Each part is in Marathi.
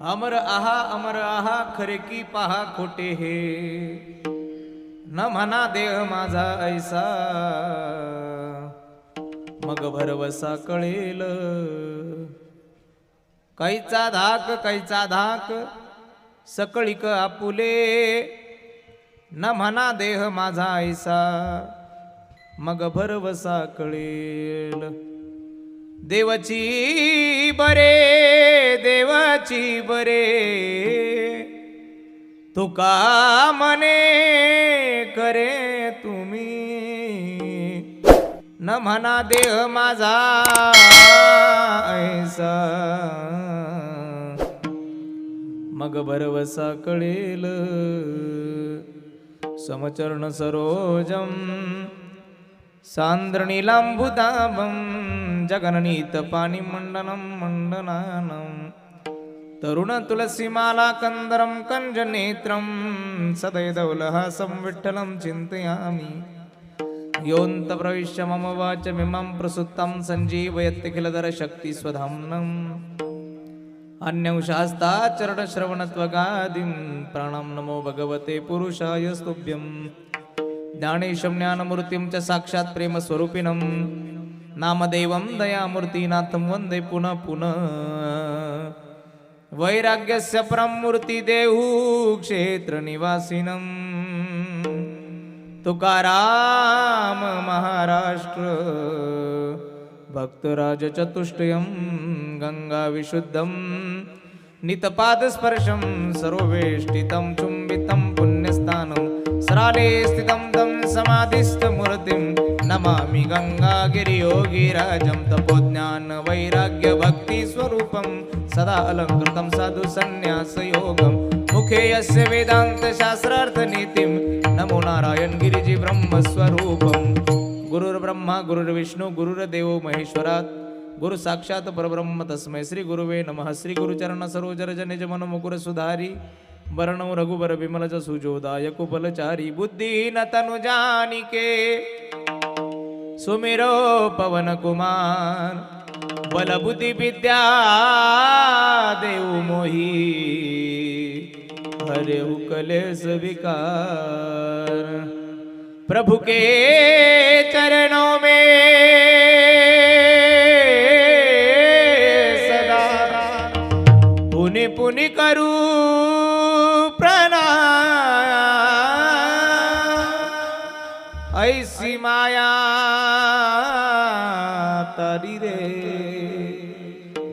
अमर आहा खरे की पहा खोटे हे न म्हणा देह माझा ऐसा मग भरवसा कळेल कैचा धाक सकळिक आपुले न म्हणा देह माझा ऐसा मग भरवसा कळेल देवाची बरे तुका मने करे तुम्ही न म्हणा देह माझा ऐसा मग भरवसा कळेल समचरण सरोजम सांद्रणीलांबुदाभं जगननीत पाणी मंडनानं तरुण तुलसीमाला कंदरं कंजनेत्रं सदैदौलहासं विठ्ठलं चिन्तयामि योऽन्त प्रविश्य मम वाचमिमां प्रसुप्तं सञ्जीवयत्यखिलधर शक्तिस्वधाम्नम् अन्यंशास्ताचरणश्रवणत्वगादिं प्राणां नमो भगवते पुरुषाय स्तुभ्यम् ज्ञानेशं ज्ञानमूर्तिं च साक्षात् प्रेमस्वरूपिणं नामदेवं दयामूर्तिनाथं वन्दे पुनः पुनः वैराग्यस्य परमूर्तिदेहु क्षेत्रनिवासिनं तुकाराम महाराष्ट्र भक्तराजचतुष्टयं गंगाविशुद्धं नितपादस्पर्शं सर्ववेष्टितं चुम्बितं पुण्यस्थानं सराले स्थितं तं समाधिस्थमूर्तिं नमामि गंगागिरियोगिराजं तपोज्ञान वैराग्य भक्ति स्वरूपं सदा अलंकृतं साधु संन्यासयोगं मुखे यस्य वेदांत शास्त्रार्थ नीतिं नमो नारायण गिरिजि ब्रह्मस्वरूपं गुरुर्ब्रह्मा गुरुर्विष्णु गुरुर्देवो महेश्वरात् गुरु साक्षात परब्रह्म तस्मै श्री गुरुवे नमः श्री गुरुचरण सरोजर जनिज मन मुकुर सुधारी वरणौ रघुबर विमल जसु जोदाय कुपलचारी बुद्धिहीन तनु जानिके सुमिरो पवन कुमार बल बुद्धि विद्या देव मोही हरे कलेस विकार प्रभु के चरणों में सदा पुनि पुनि करूं ऐसी माया तारी रे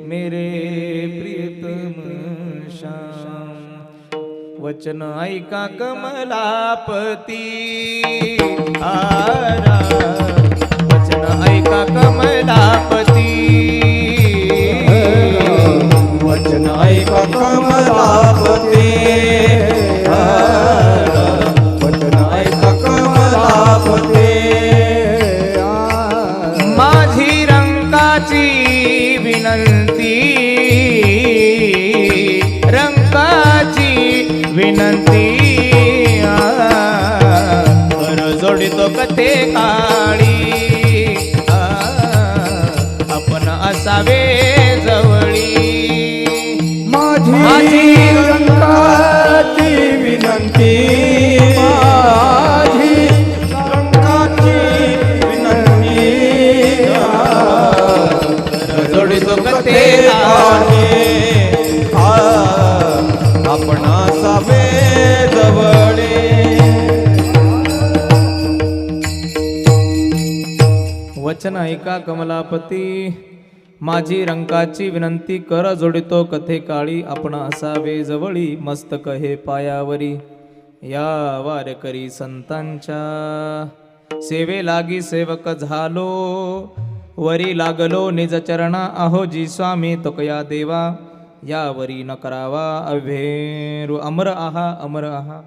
मेरे प्रियतम श्याम वचन ऐका कमलापती आरा वचन ऐका कमलापती वचन ऐका कमलापती माझी रंकाची विनंती कर जोडितो कथे काळी आपण असावे जवळी माझी रंकाची विनंती आपण असावे जवळे वचन ऐका कमलापती माझी रंकाची विनंती कर जोडितो कथे काळी आपण असावे जवळी मस्तक हे पायावरी या वारकरी संतांच्या सेवे लागी सेवक झालो वरी लागलो निज चरणा अहोजी स्वामी तोकया देवा यावरी न करावा अभेरू अमर आहा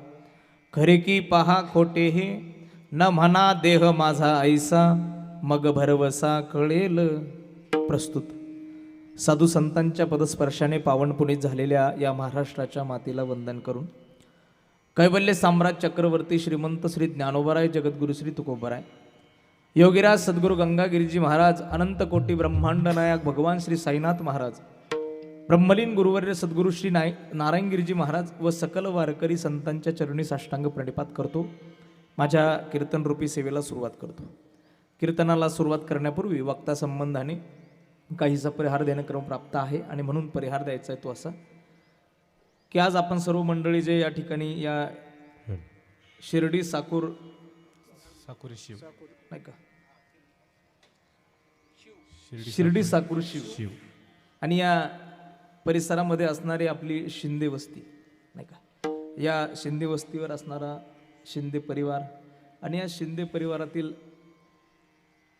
खरे की पहा खोटे हे न म्हणा देह माझा ऐसा मग भरवसा कळेल प्रस्तुत साधू संतांच्या पदस्पर्शाने पावन पुनीत झालेल्या या महाराष्ट्राच्या मातेला वंदन करून कैवल्य साम्राज्य चक्रवर्ती श्रीमंत श्री ज्ञानोबराय जगद्गुरु श्री तुकोबराय योगीराज सद्गुरु गंगागिरीजी महाराज अनंत कोटी ब्रह्मांड नायक भगवान श्री साईनाथ महाराज ब्रह्मलीन गुरुवर्य सद्गुरु श्री नारायणगिरीजी महाराज व सकल वारकरी संतांच्या चरणी साष्टांग प्रणिपात करतो. माझ्या कीर्तनरूपी सेवेला सुरुवात करतो. कीर्तनाला सुरुवात करण्यापूर्वी वक्ता संबंधाने काहीसा परिहार देणं क्रम प्राप्त आहे आणि म्हणून परिहार द्यायचा आहे तो असा की आज आपण सर्व मंडळी जे या ठिकाणी या शिर्डी साकुरी शिव नाही का शिर्डी साकूर शिव आणि या परिसरामध्ये असणारी आपली शिंदे वस्ती नाही का, या शिंदे वस्तीवर असणारा शिंदे परिवार आणि या शिंदे परिवारातील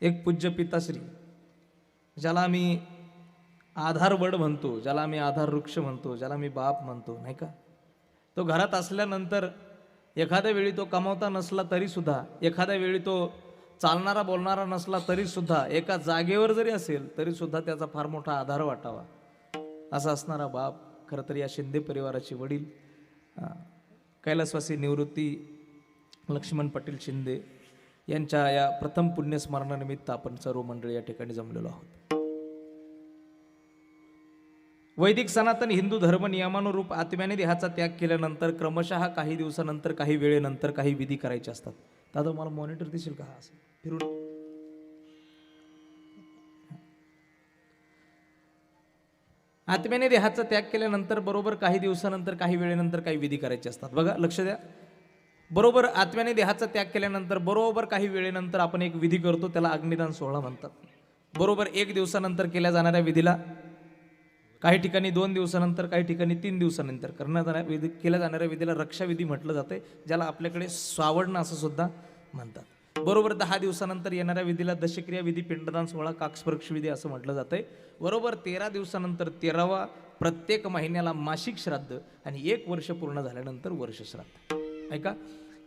एक पूज्य पिताश्री ज्याला आम्ही आधारवड म्हणतो, ज्याला आम्ही आधार वृक्ष म्हणतो, ज्याला मी बाप म्हणतो नाही का, तो घरात असल्यानंतर एखाद्या वेळी तो कमावता नसला तरी सुद्धा, एखाद्या वेळी तो चालणारा बोलणारा नसला तरी सुद्धा, एका जागेवर जरी असेल तरी सुद्धा त्याचा फार मोठा आधार वाटावा असा असणारा बाप. खरं तर या शिंदे परिवाराचे वडील कैलासवासी निवृत्ती लक्ष्मण पाटील शिंदे यांच्या या प्रथम पुण्यस्मरणानिमित्त आपण सर्व मंडळी या ठिकाणी जमलेलो आहोत. वैदिक सनातन हिंदू धर्म नियमानुरूप आत्म्याने देहाचा त्याग केल्यानंतर क्रमशः काही दिवसानंतर, काही वेळेनंतर काही विधी करायचे असतात. दादा मला मॉनिटर दिसेल का? असं फिरून आत्म्याने देहाचा त्याग केल्यानंतर बरोबर काही दिवसानंतर, काही वेळेनंतर काही विधी करायचे असतात. बघा लक्ष द्या, बरोबर आत्म्याने देहाचा त्याग केल्यानंतर बरोबर काही वेळेनंतर आपण एक विधी करतो, त्याला अग्निदान सोहळा म्हणतात. बरोबर 1 दिवसानंतर केल्या जाणाऱ्या विधीला, काही ठिकाणी 2 दिवसानंतर, काही ठिकाणी 3 दिवसानंतर केल्या जाणाऱ्या विधीला रक्षाविधी म्हटलं जाते, ज्याला आपल्याकडे स्वावडणं असं सुद्धा म्हणतात. बरोबर 10 दिवसानंतर येणाऱ्या विधीला दशक्रिया विधी, पिंडदान सोहळा, काकस्पर्श विधी असं म्हटलं जातंय. बरोबर 13 दिवसानंतर 13वा प्रत्येक महिन्याला मासिक श्राद्ध आणि 1 वर्ष पूर्ण झाल्यानंतर वर्ष श्राद्ध. ऐका,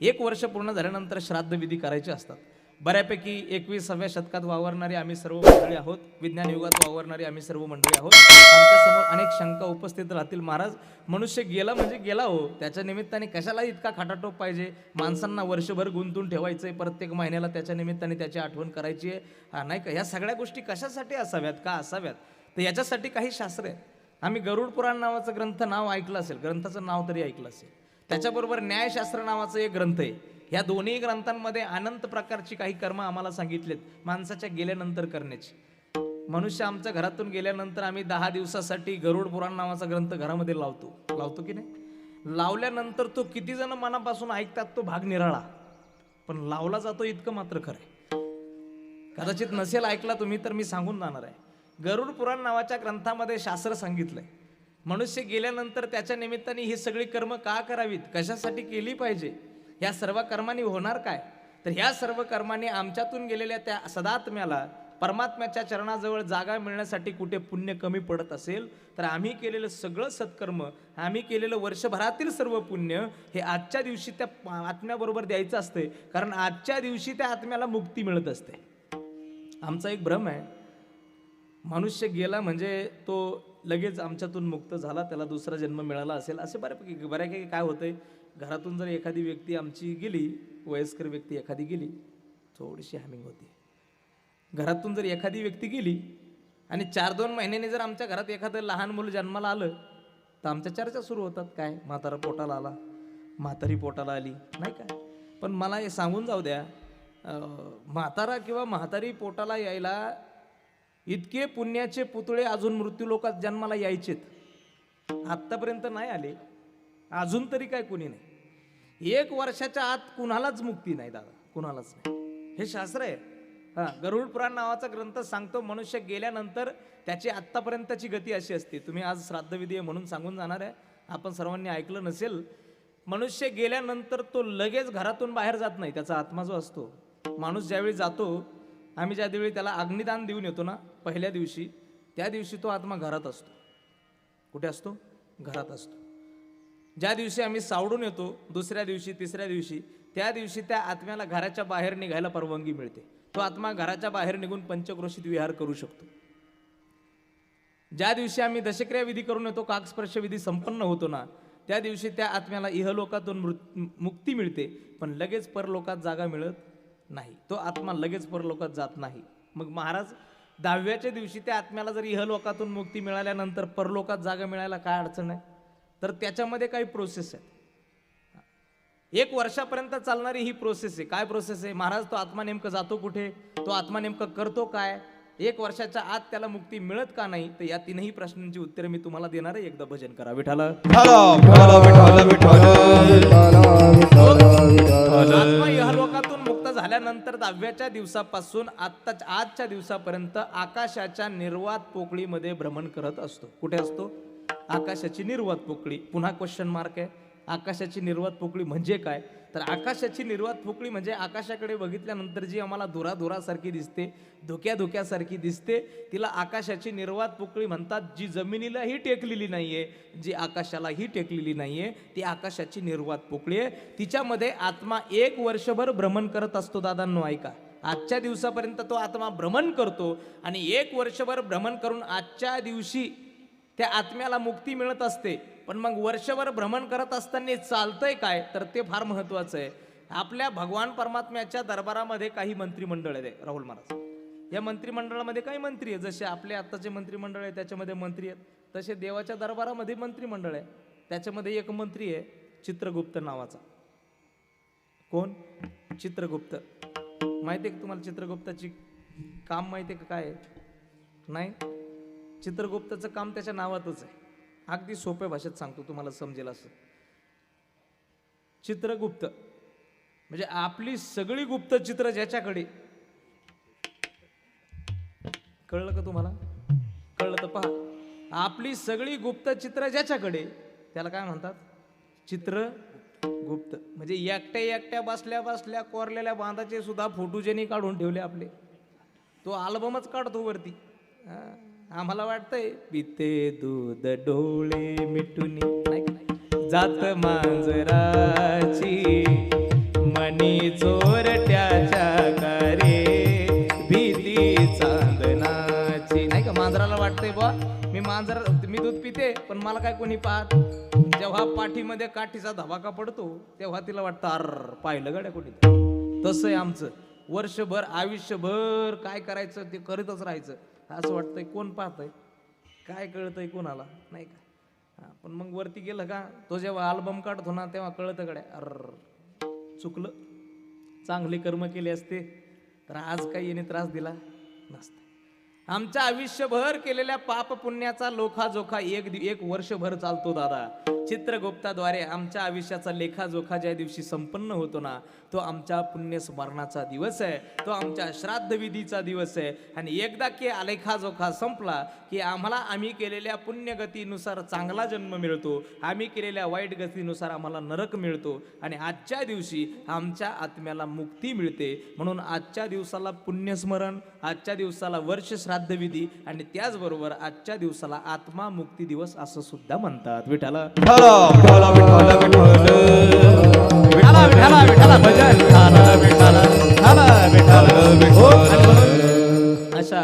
1 वर्ष पूर्ण झाल्यानंतर श्राद्ध विधी करायचे असतात. बऱ्यापैकी 21व्या शतकात वावरणारे आम्ही सर्व मंडळी आहोत, विज्ञान युगात वावरणारे आम्ही सर्व मंडळी आहोत. आमच्या समोर अनेक शंका उपस्थित राहतील. महाराज, मनुष्य गेला म्हणजे गेला हो, त्याच्या निमित्ताने कशाला इतका खाटाटोप पाहिजे? माणसांना वर्षभर गुंतून ठेवायचंय, प्रत्येक महिन्याला त्याच्या निमित्ताने त्याची आठवण करायची आहे नाही का? ह्या सगळ्या गोष्टी कशासाठी असाव्यात, का असाव्यात? तर याच्यासाठी काही शास्त्र आहेत. आम्ही गरुड पुराण नावाचं ग्रंथ नाव ऐकलं असेल, ग्रंथाचं नाव तरी ऐकलं असेल. त्याच्याबरोबर न्यायशास्त्र नावाचं एक ग्रंथ आहे. ह्या दोन्ही ग्रंथांमध्ये अनंत प्रकारची काही कर्म आम्हाला सांगितलेत माणसाच्या गेल्यानंतर करण्याची. मनुष्य आमच्या घरातून गेल्यानंतर आम्ही 10 दिवसासाठी गरुड पुराण नावाचा ग्रंथ घरामध्ये लावतो की नाही? लावल्यानंतर तो किती जण मनापासून ऐकतात तो भाग निराळा, पण लावला जातो इतकं मात्र खरं आहे. कदाचित नसेल ऐकला तुम्ही तर मी सांगून जाणार आहे. गरुड पुराण नावाच्या ग्रंथामध्ये शास्त्र सांगितलंय मनुष्य गेल्यानंतर त्याच्या निमित्ताने ही सगळी कर्म का करावीत, कशासाठी केली पाहिजे, ह्या सर्व कर्मांनी होणार काय? तर ह्या सर्व कर्मांनी आमच्यातून गेलेल्या त्या सदात्म्याला परमात्म्याच्या चरणाजवळ जागा मिळण्यासाठी कुठे पुण्य कमी पडत असेल तर आम्ही केलेलं सगळं सत्कर्म, आम्ही केलेलं वर्षभरातील सर्व पुण्य हे आजच्या दिवशी त्या आत्म्याबरोबर द्यायचं असते, कारण आजच्या दिवशी त्या आत्म्याला मुक्ती मिळत असते. आमचा एक भ्रम आहे, मनुष्य गेला म्हणजे तो लगेच आमच्यातून मुक्त झाला, त्याला दुसरा जन्म मिळाला असेल असे बऱ्यापैकी काय होतंय, घरातून जर एखादी व्यक्ती आमची गेली, वयस्कर व्यक्ती एखादी गेली, थोडीशी हॅमिंग होती. घरातून जर एखादी व्यक्ती गेली आणि 4-2 महिन्यांनी जर आमच्या घरात एखादं लहान मुलं जन्माला आलं तर आमच्या चर्चा सुरू होतात. काय म्हातारा पोटाला आला, म्हातारी पोटाला आली नाही का? पण मला हे सांगून जाऊ द्या, म्हातारा किंवा म्हातारी पोटाला यायला इतके पुण्याचे पुतळे अजून मृत्यू लोकात जन्माला यायचेत, आत्तापर्यंत नाही आले अजून तरी काय कुणी नाही. 1 वर्षाच्या आत कुणालाच मुक्ती नाही दादा, कुणालाच नाही. हे शास्त्र आहे. गरुड पुराण नावाचा ग्रंथ सांगतो मनुष्य गेल्यानंतर त्याची आत्तापर्यंतची गती अशी असते. तुम्ही आज श्राद्धविधी म्हणून सांगून जाणार आहे, आपण सर्वांनी ऐकलं नसेल, मनुष्य गेल्यानंतर तो लगेच घरातून बाहेर जात नाही. त्याचा आत्मा जो असतो, माणूस ज्यावेळी जातो, आम्ही ज्यावेळी त्याला अग्निदान देऊन येतो ना पहिल्या दिवशी, त्या दिवशी तो आत्मा घरात असतो. कुठे असतो? घरात असतो. ज्या दिवशी आम्ही सावडून येतो, दुसऱ्या दिवशी, तिसऱ्या दिवशी, त्या दिवशी त्या आत्म्याला घराच्या बाहेर निघायला परवानगी मिळते. तो आत्मा घराच्या बाहेर निघून पंचक्रोशीत विहार करू शकतो. ज्या दिवशी आम्ही दशक्रिया विधी करून येतो, काकस्पर्श विधी संपन्न होतो ना, त्या दिवशी त्या आत्म्याला इहलोकातून मुक्ती मिळते, पण लगेच परलोकात जागा मिळत नाही. तो आत्मा लगेच परलोकात जात नाही. मग महाराज, 10व्याच्या दिवशी त्या आत्म्याला जर इहलोकातून मुक्ती मिळाल्यानंतर परलोकात जागा मिळायला काय अडचण आहे? तर त्याच्यामध्ये काही प्रोसेस आहे. 1 वर्षापर्यंत चालणारी ही प्रोसेस आहे. काय प्रोसेस आहे? महाराज, तो आत्मा नेमकं जातो कुठे? तो आत्मा नेमकं करतो काय? 1 वर्षाच्या आत त्याला मुक्ती मिळत का नाही? तर या तीनही प्रश्नांची उत्तरे मी तुम्हाला देणार आहे. एकदा भजन करा विठाला. आत्मा इहलोकातून मुक्त झाल्यानंतर 10व्याच्या दिवसापासून आजच्या दिवसापर्यंत आकाशाच्या निर्वात पोकळीमध्ये भ्रमण करत असतो. कुठे असतो? आकाशाची निर्वात पोकळी. पुन्हा क्वेश्चन मार्क आहे. आकाशाची निर्वात पोकळी म्हणजे काय? तर आकाशाची निर्वात पोकळी म्हणजे आकाशाकडे बघितल्यानंतर जी आम्हाला धुराधुरासारखी दिसते, धुक्याधुक्यासारखी दिसते, तिला आकाशाची निर्वात पोकळी म्हणतात. जी जमिनीलाही टेकलेली नाहीये, जी आकाशालाही टेकलेली नाहीये, ती आकाशाची निर्वात पोकळी आहे. तिच्यामध्ये आत्मा 1 वर्षभर भ्रमण करत असतो. दादांनो ऐका, आजच्या दिवसापर्यंत तो आत्मा भ्रमण करतो आणि 1 वर्षभर भ्रमण करून आजच्या दिवशी त्या आत्म्याला मुक्ती मिळत असते. पण मग वर्षभर भ्रमण करत असताना चालतंय काय? तर ते फार महत्वाचं आहे. आपल्या भगवान परमात्म्याच्या दरबारामध्ये काही मंत्रिमंडळ आहे राहुल महाराज. या मंत्रिमंडळामध्ये काही मंत्री आहे. जसे आपले आत्ताचे मंत्रिमंडळ आहे त्याच्यामध्ये मंत्री आहेत, तसे देवाच्या दरबारामध्ये मंत्रिमंडळ आहे. त्याच्यामध्ये एक मंत्री आहे चित्रगुप्त नावाचा. कोण? चित्रगुप्त. माहिती आहे का तुम्हाला चित्रगुप्ताची काम माहिती आहे का काय? नाही. चित्रगुप्ताचं काम त्याच्या नावातच आहे. अगदी सोप्या भाषेत सांगतो तुम्हाला समजेल असं. चित्रगुप्त म्हणजे आपली सगळी गुप्त चित्र ज्याच्याकडे. कळलं का तुम्हाला? कळलं तर पहा. आपली सगळी गुप्त चित्र ज्याच्याकडे त्याला काय म्हणतात? चित्रगुप्त. म्हणजे एकट्या एकट्या बसल्या बसल्या कोरलेल्या बांधाचे सुद्धा फोटो ज्यांनी काढून ठेवले आपले, तो अल्बमच काढतो वरती. आम्हाला वाटतंय पिते दूध डोळे मिटून जात मांजराची मनी चोरट्याच्या कारे भीती चांदणाची. नाही का? मांजराला वाटतंय बा मी दूध पिते पण मला काय कोणी पाहत. जेव्हा पाठीमध्ये काठीचा धबाका पडतो तेव्हा तिला वाटतं अर पाहिलं गड्या कोणी. तसं आहे आमचं. वर्षभर आयुष्यभर काय करायचं ते करीतच राहायचं. असं वाटतंय कोण पाहतंय, काय कळतंय कोणाला? नाही का? पण मग वरती गेलं का, तो जेव्हा अल्बम काढतो ना तेव्हा कळतं गड्या अर चुकलं. चांगले कर्म केले असते तर आज काही याने त्रास दिला नसता. आमच्या आयुष्यभर केलेल्या पाप पुण्याचा लोखाजोखा एक वर्षभर चालतो दादा. चित्रगुप्ताद्वारे आमच्या आयुष्याचा लेखाजोखा ज्या दिवशी संपन्न होतो ना, तो आमच्या पुण्यस्मरणाचा दिवस आहे, तो आमच्या श्राद्ध विधीचा दिवस आहे. आणि एकदा की लेखाजोखा संपला की आम्ही केलेल्या पुण्यगतीनुसार चांगला जन्म मिळतो, आम्ही केलेल्या वाईट गतीनुसार आम्हाला नरक मिळतो. आणि आजच्या दिवशी आमच्या आत्म्याला मुक्ती मिळते. म्हणून आजच्या दिवसाला पुण्यस्मरण, आजच्या दिवसाला वर्ष श्राद्ध विधी आणि त्याचबरोबर आजच्या दिवसाला आत्मा मुक्ती दिवस असं सुद्धा म्हणतात. विठाला अशा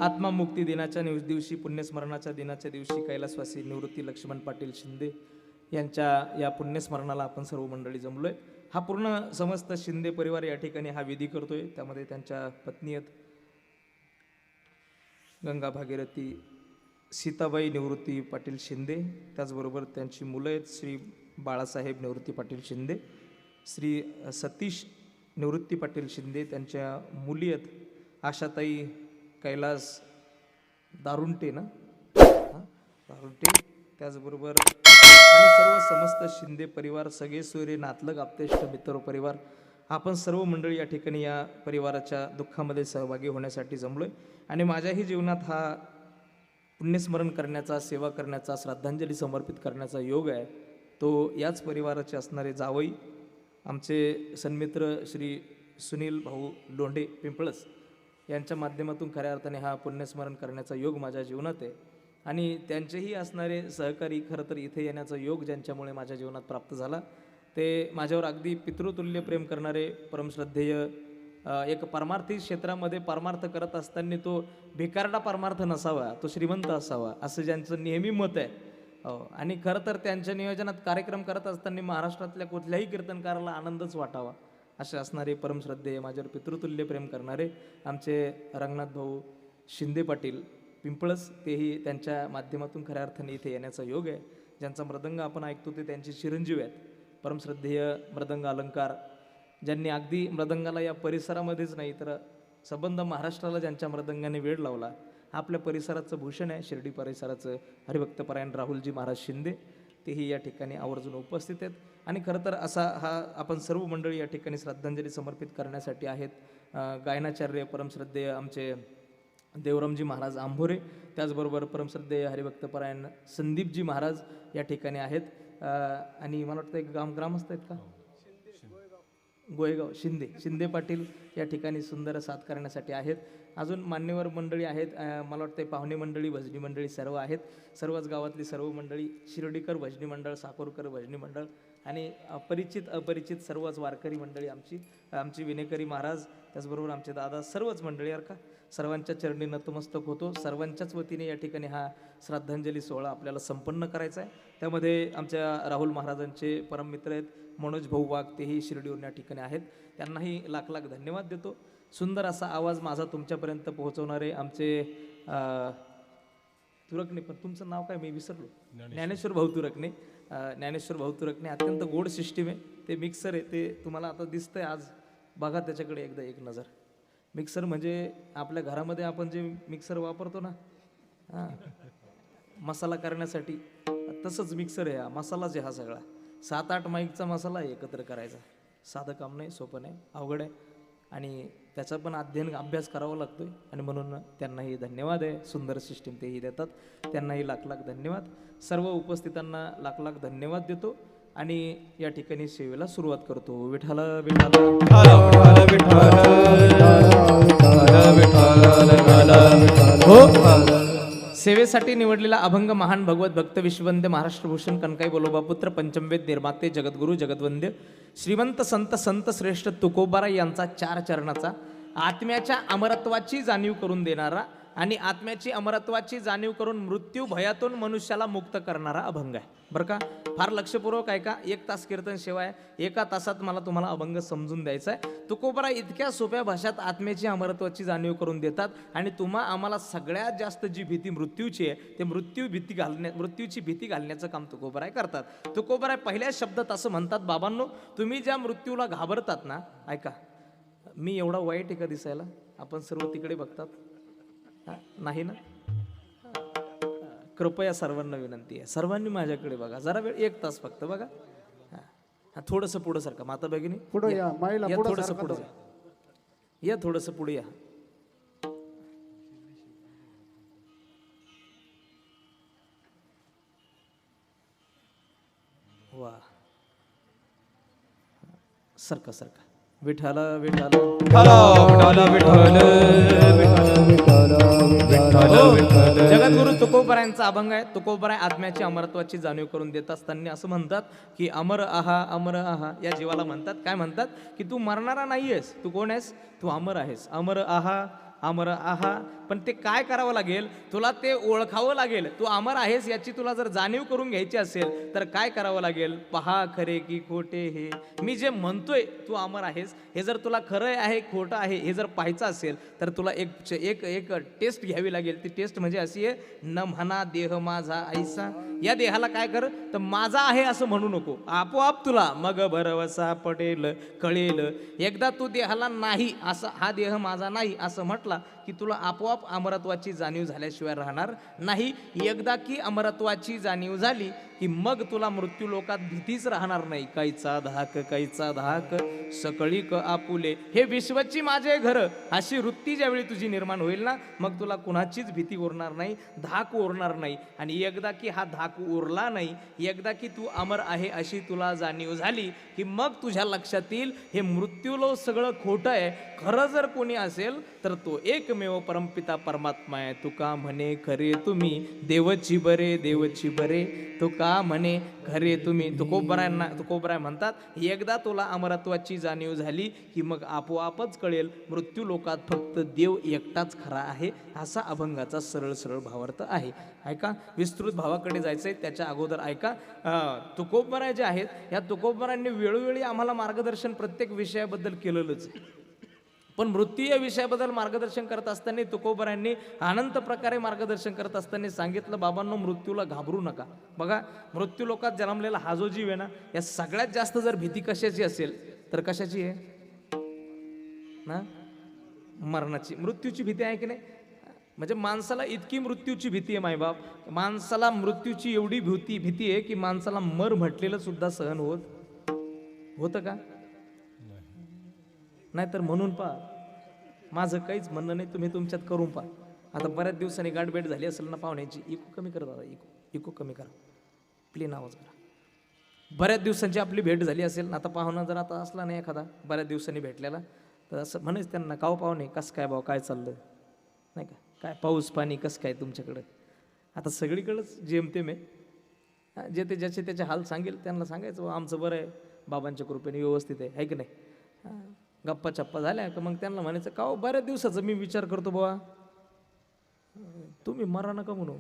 आत्मा मुक्ती दिनाच्या दिवशी, पुण्यस्मरणाच्या दिनाच्या दिवशी कैलासवासी निवृत्ती लक्ष्मण पाटील शिंदे यांच्या या पुण्यस्मरणाला आपण सर्व मंडळी जमलोय. हा पूर्ण समस्त शिंदे परिवार या ठिकाणी हा विधी करतोय. त्यामध्ये त्यांच्या पत्नी आहेत गंगा भागीरथी सीताबाई निवृत्ती पाटील शिंदे, त्याचबरोबर त्यांची मुलं आहेत श्री बाळासाहेब निवृत्ती पाटील शिंदे, श्री सतीश निवृत्ती पाटील शिंदे, त्यांच्या मुली आहेत आशाताई कैलास दारुंटे ना दारुंटे, त्याचबरोबर आणि सर्व समस्त शिंदे परिवार, सगळे सोयरे, नातलग, आप्तेष्ट, मित्र परिवार, आपण सर्व मंडळी या ठिकाणी या परिवाराच्या दुःखामध्ये सहभागी होण्यासाठी जमलोय. आणि माझ्याही जीवनात हा पुण्यस्मरण करण्याचा, सेवा करण्याचा, श्रद्धांजली समर्पित करण्याचा योग आहे. तो याच परिवाराचे असणारे जावई आमचे सन्मित्र श्री सुनील भाऊ लोंढे पिंपळस यांच्या माध्यमातून खऱ्या अर्थाने हा पुण्यस्मरण करण्याचा योग माझ्या जीवनात आहे. आणि त्यांचेही असणारे सहकारी, खरं तर इथे येण्याचा योग ज्यांच्यामुळे माझ्या जीवनात प्राप्त झाला, ते माझ्यावर अगदी पितृतुल्य प्रेम करणारे, परमश्रद्धेय, एक परमार्थी क्षेत्रामध्ये परमार्थ करत असताना तो भिकारडा परमार्थ नसावा, तो श्रीमंत असावा, असं ज्यांचं नेहमी मत आहे. आणि खरं तर त्यांच्या नियोजनात कार्यक्रम करत असताना महाराष्ट्रातल्या कुठल्याही कीर्तनकाराला आनंदच वाटावा असे असणारे परमश्रद्धेय, माझ्यावर पितृतुल्य प्रेम करणारे आमचे रंगनाथ भाऊ शिंदे पाटील पिंपळस, तेही त्यांच्या माध्यमातून खऱ्या अर्थाने इथे येण्याचा योग आहे. ज्यांचा मृदंग आपण ऐकतो ते त्यांचे चिरंजीव आहेत, परमश्रद्धेय मृदंग अलंकार, ज्यांनी अगदी मृदंगाला या परिसरामध्येच नाही तर संबंध महाराष्ट्राला ज्यांच्या मृदंगाने वेळ लावला. आपल्या परिसराचं भूषण आहे, शिर्डी परिसराचं हरिभक्तपरायण राहुलजी महाराज शिंदे, तेही या ठिकाणी आवर्जून उपस्थित आहेत. आणि खरं तर असा हा आपण सर्व मंडळी या ठिकाणी श्रद्धांजली समर्पित करण्यासाठी आहेत. गायनाचार्य परमश्रद्धेय आमचे देवरामजी महाराज आंभोरे, त्याचबरोबर परमश्रद्धेय हरिभक्तपरायण संदीपजी महाराज या ठिकाणी आहेत. आणि मला वाटतं एक ग्रामस्थ आहेत का, गोयगाव शिंदे पाटील या ठिकाणी सुंदर साथ करण्यासाठी आहेत. अजून मान्यवर मंडळी आहेत, मला वाटतं पाहुणे मंडळी, भजनी मंडळी सर्व आहेत. सर्वच गावातली सर्व मंडळी, शिर्डीकर भजनी मंडळ, साकोरकर भजनी मंडळ आणि परिचित अपरिचित सर्वच वारकरी मंडळी, आमची विनेकरी महाराज, त्याचबरोबर आमचे दादा, सर्वच मंडळी का सर्वांच्या चरणी नतमस्तक होतो. सर्वांच्याच वतीने या ठिकाणी हा श्रद्धांजली सोहळा आपल्याला संपन्न करायचा आहे. त्यामध्ये आमच्या राहुल महाराजांचे परममित्र आहेत मनोज भाऊ वाघ, तेही शिर्डीवरून या ठिकाणी आहेत. त्यांनाही लाख लाख धन्यवाद देतो. सुंदर असा आवाज माझा तुमच्यापर्यंत पोहोचवणारे आमचे तुरकणे, पण तुमचं नाव काय मी विसरलो, ज्ञानेश्वर भाऊ तुरकणे. ज्ञानेश्वर भाऊ तुरकणे अत्यंत गोड सिस्टीम आहे. ते मिक्सर आहे, ते तुम्हाला आता दिसतंय आज, बघा त्याच्याकडे एकदा एक नजर. मिक्सर म्हणजे आपल्या घरामध्ये आपण जे मिक्सर वापरतो ना, हां, मसाला करण्यासाठी, तसंच मिक्सर आहे हा. मसालाच आहे हा सगळा. 7-8 माईकचा मसाला एकत्र करायचा, साधं काम नाही, सोपं नाही, अवघड आहे. आणि त्याचा पण अभ्यास करावा लागतोय. आणि म्हणून त्यांनाही धन्यवाद आहे. सुंदर सिस्टीम तेही देतात, त्यांनाही लाख लाख धन्यवाद. सर्व उपस्थितांना लाख लाख धन्यवाद देतो आणि या ठिकाणी सेवेला सुरुवात करतो. विठ्ठल विठ्ठल सेवेसाठी निवडलेला अभंग महान भगवत भक्त विश्ववंद्य महाराष्ट्रभूषण कनकाई बोलोबा पुत्र पंचमवेद निर्माते जगद्गुरु जगद्वंद्य श्रीमंत संत श्रेष्ठ तुकोबारा यांचा 4 चरणाचा आत्म्याच्या अमरत्वाची जाणीव करून देणारा आणि आत्म्याची अमरत्वाची जाणीव करून मृत्यू भयातून मनुष्याला मुक्त करणारा अभंग आहे. बरं का, फार लक्षपूर्वक ऐका. 1 तास कीर्तन सेवा आहे, 1 तासात मला तुम्हाला अभंग समजून द्यायचा आहे. तुकोबरा इतक्या सोप्या भाषेत आत्म्याची अमरत्वाची जाणीव करून देतात आणि आम्हाला सगळ्यात जास्त जी भीती मृत्यूची आहे, ते मृत्यूची भीती घालण्याचं काम तुकोबराय करतात. तुकोबराय पहिल्या शब्दात असं म्हणतात, बाबांनो तुम्ही ज्या मृत्यूला घाबरतात ना, ऐका, मी एवढा वाईट आहे का दिसायला? आपण सर्व तिकडे बघतात नाही ना? कृपया सर्वांना विनंती आहे, सर्वांनी माझ्याकडे बघा जरा वेळ, 1 तास फक्त बघा. थोडंसं पुढं सारखं माता भगिनी, पुढे या, थोडंसं पुढं या, थोडंसं पुढे या. वा, सरका विठाला जगद्गुरु तुकोबरायांचा अभंग आहे. तुकोबराय आत्म्याची अमरत्वाची जाणीव करून देत असताना असं म्हणतात की अमर आहा या जीवाला म्हणतात. काय म्हणतात की तू मरणारा नाहीयेस, तू कोण आहेस? तू अमर आहेस. अमर आहा. पण ते काय करावं लागेल? तुला ते ओळखावं लागेल. तू अमर आहेस याची तुला जर जाणीव करून घ्यायची असेल तर काय करावं लागेल? पहा खरे की खोटे हे. मी जे म्हणतोय तू अमर आहेस, हे जर तुला खरं आहे खोटं आहे हे जर पाहायचं असेल तर तुला एक टेस्ट घ्यावी लागेल. ती टेस्ट म्हणजे अशी आहे, न म्हणा देह माझा ऐसा. या देहाला काय कर तर माझा आहे असं म्हणू नको, आपोआप तुला मग भरवसा पडेल कळेल. एकदा तू देहाला नाही असं, हा देह माझा नाही असं म्हटला की तुला आपोआप अमरत्वाची जाणीव झाल्याशिवाय राहणार नाही. एकदा की अमरत्वाची जाणीव झाली की मग तुला मृत्यू लोकात भीतीच राहणार नाही. काहीचा धाक सकळीक आपुले, हे विश्वची माझे घर, अशी वृत्ती ज्यावेळी तुझी निर्माण होईल ना, मग तुला कुणाचीच भीती उरणार नाही, धाक उरणार नाही. आणि एकदा की हा धाक उरला नाही, एकदा की तू अमर आहे अशी तुला जाणीव झाली की मग तुझ्या लक्षात येईल हे मृत्यूलो सगळं खोटं आहे. खरं जर कोणी असेल तर तो एकमेव परमपिता परमात्मा आहे. तुका म्हणे खरे तुम्ही देवची बरे, तुका म्हणे खरे तुम्ही. तुकोबराय म्हणतात, एकदा तुला अमरत्वाची जाणीव झाली की मग आपोआपच कळेल मृत्यू लोकात फक्त देव एकटाच खरा आहे. असा अभंगाचा सरळ भावार्थ आहे. ऐका, विस्तृत भावाकडे जायचंय त्याच्या अगोदर ऐका, तुकोबराय जे आहेत या तुकोबरायांनी वेळोवेळी आम्हाला मार्गदर्शन प्रत्येक विषयाबद्दल केलेलंच. पण मृत्यू या विषयाबद्दल मार्गदर्शन करत असताना तुकोबरायांनी अनंत प्रकारे मार्गदर्शन करत असताना सांगितलं, बाबांनो मृत्यूला घाबरू नका. बघा, मृत्यू लोकात जन्मलेला हा जो जीव आहे ना, या सगळ्यात जास्त जर भीती कशाची असेल तर कशाची आहे ना? मरणाची, मृत्यूची भीती आहे की नाही? म्हणजे माणसाला इतकी मृत्यूची भीती आहे मायबाप, माणसाला मृत्यूची एवढी भीती आहे की माणसाला मर म्हटलेलं सुद्धा सहन होतं का? नाहीतर म्हणून पहा, माझं काहीच म्हणणं नाही, तुम्ही तुमच्यात करून पहा. आता बऱ्याच दिवसांनी गाठभेट झाली असेल ना पाहुण्याची, इको कमी करा दादा, इको कमी करा, प्लीज आवाज करा. बऱ्याच दिवसांची आपली भेट झाली असेल ना, आता पाहुणा जर आता असला नाही एखादा बऱ्याच दिवसांनी भेटलेला, तर असं म्हणायचं त्यांना, काव पाहुणे कसं काय भाऊ, काय चाललं नाही का, काय पाऊस पाणी कसं काय तुमच्याकडं. आता सगळीकडंच जेमतेम आहे, जे ते ज्याचे त्याचे हाल सांगेल त्यांना सांगायचं आमचं बरं आहे, बाबांच्या कृपेने व्यवस्थित आहे की नाही. गप्पा चप्पा झाल्या का मग त्यांना म्हणायचं, का हो बऱ्याच दिवसाचं मी विचार करतो बाबा, तुम्ही मरा नका म्हणू.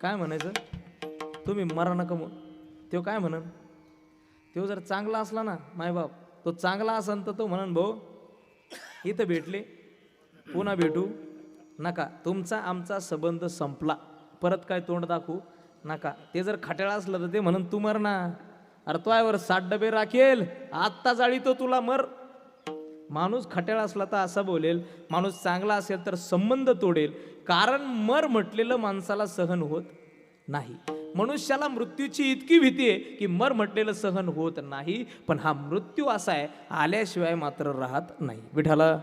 काय म्हणायचं, तुम्ही मरा नका म्हणून. तो काय म्हणन, तो जर चांगला असला ना मायबाप, तो चांगला असन तर तो म्हणन, भाऊ इथं भेटले पुन्हा भेटू नका, तुमचा आमचा संबंध संपला, परत काय तोंड दाखवू नका. ते जर खट्याळ असलं तर ते म्हणून तू मर ना, अरे तो यावर 60 डबे राखेल, आत्ता जाळी तो तुला मर. माणूस खट्याळ असला तर असा बोलेल, माणूस चांगला असेल तर संबंध तोडेल, कारण मर म्हटलेलं माणसाला सहन होत नाही. मनुष्याला मृत्यूची इतकी भीती आहे की मर म्हटलेलं सहन होत नाही, पण हा मृत्यू असा आहे, आल्याशिवाय मात्र राहत नाही. विठाला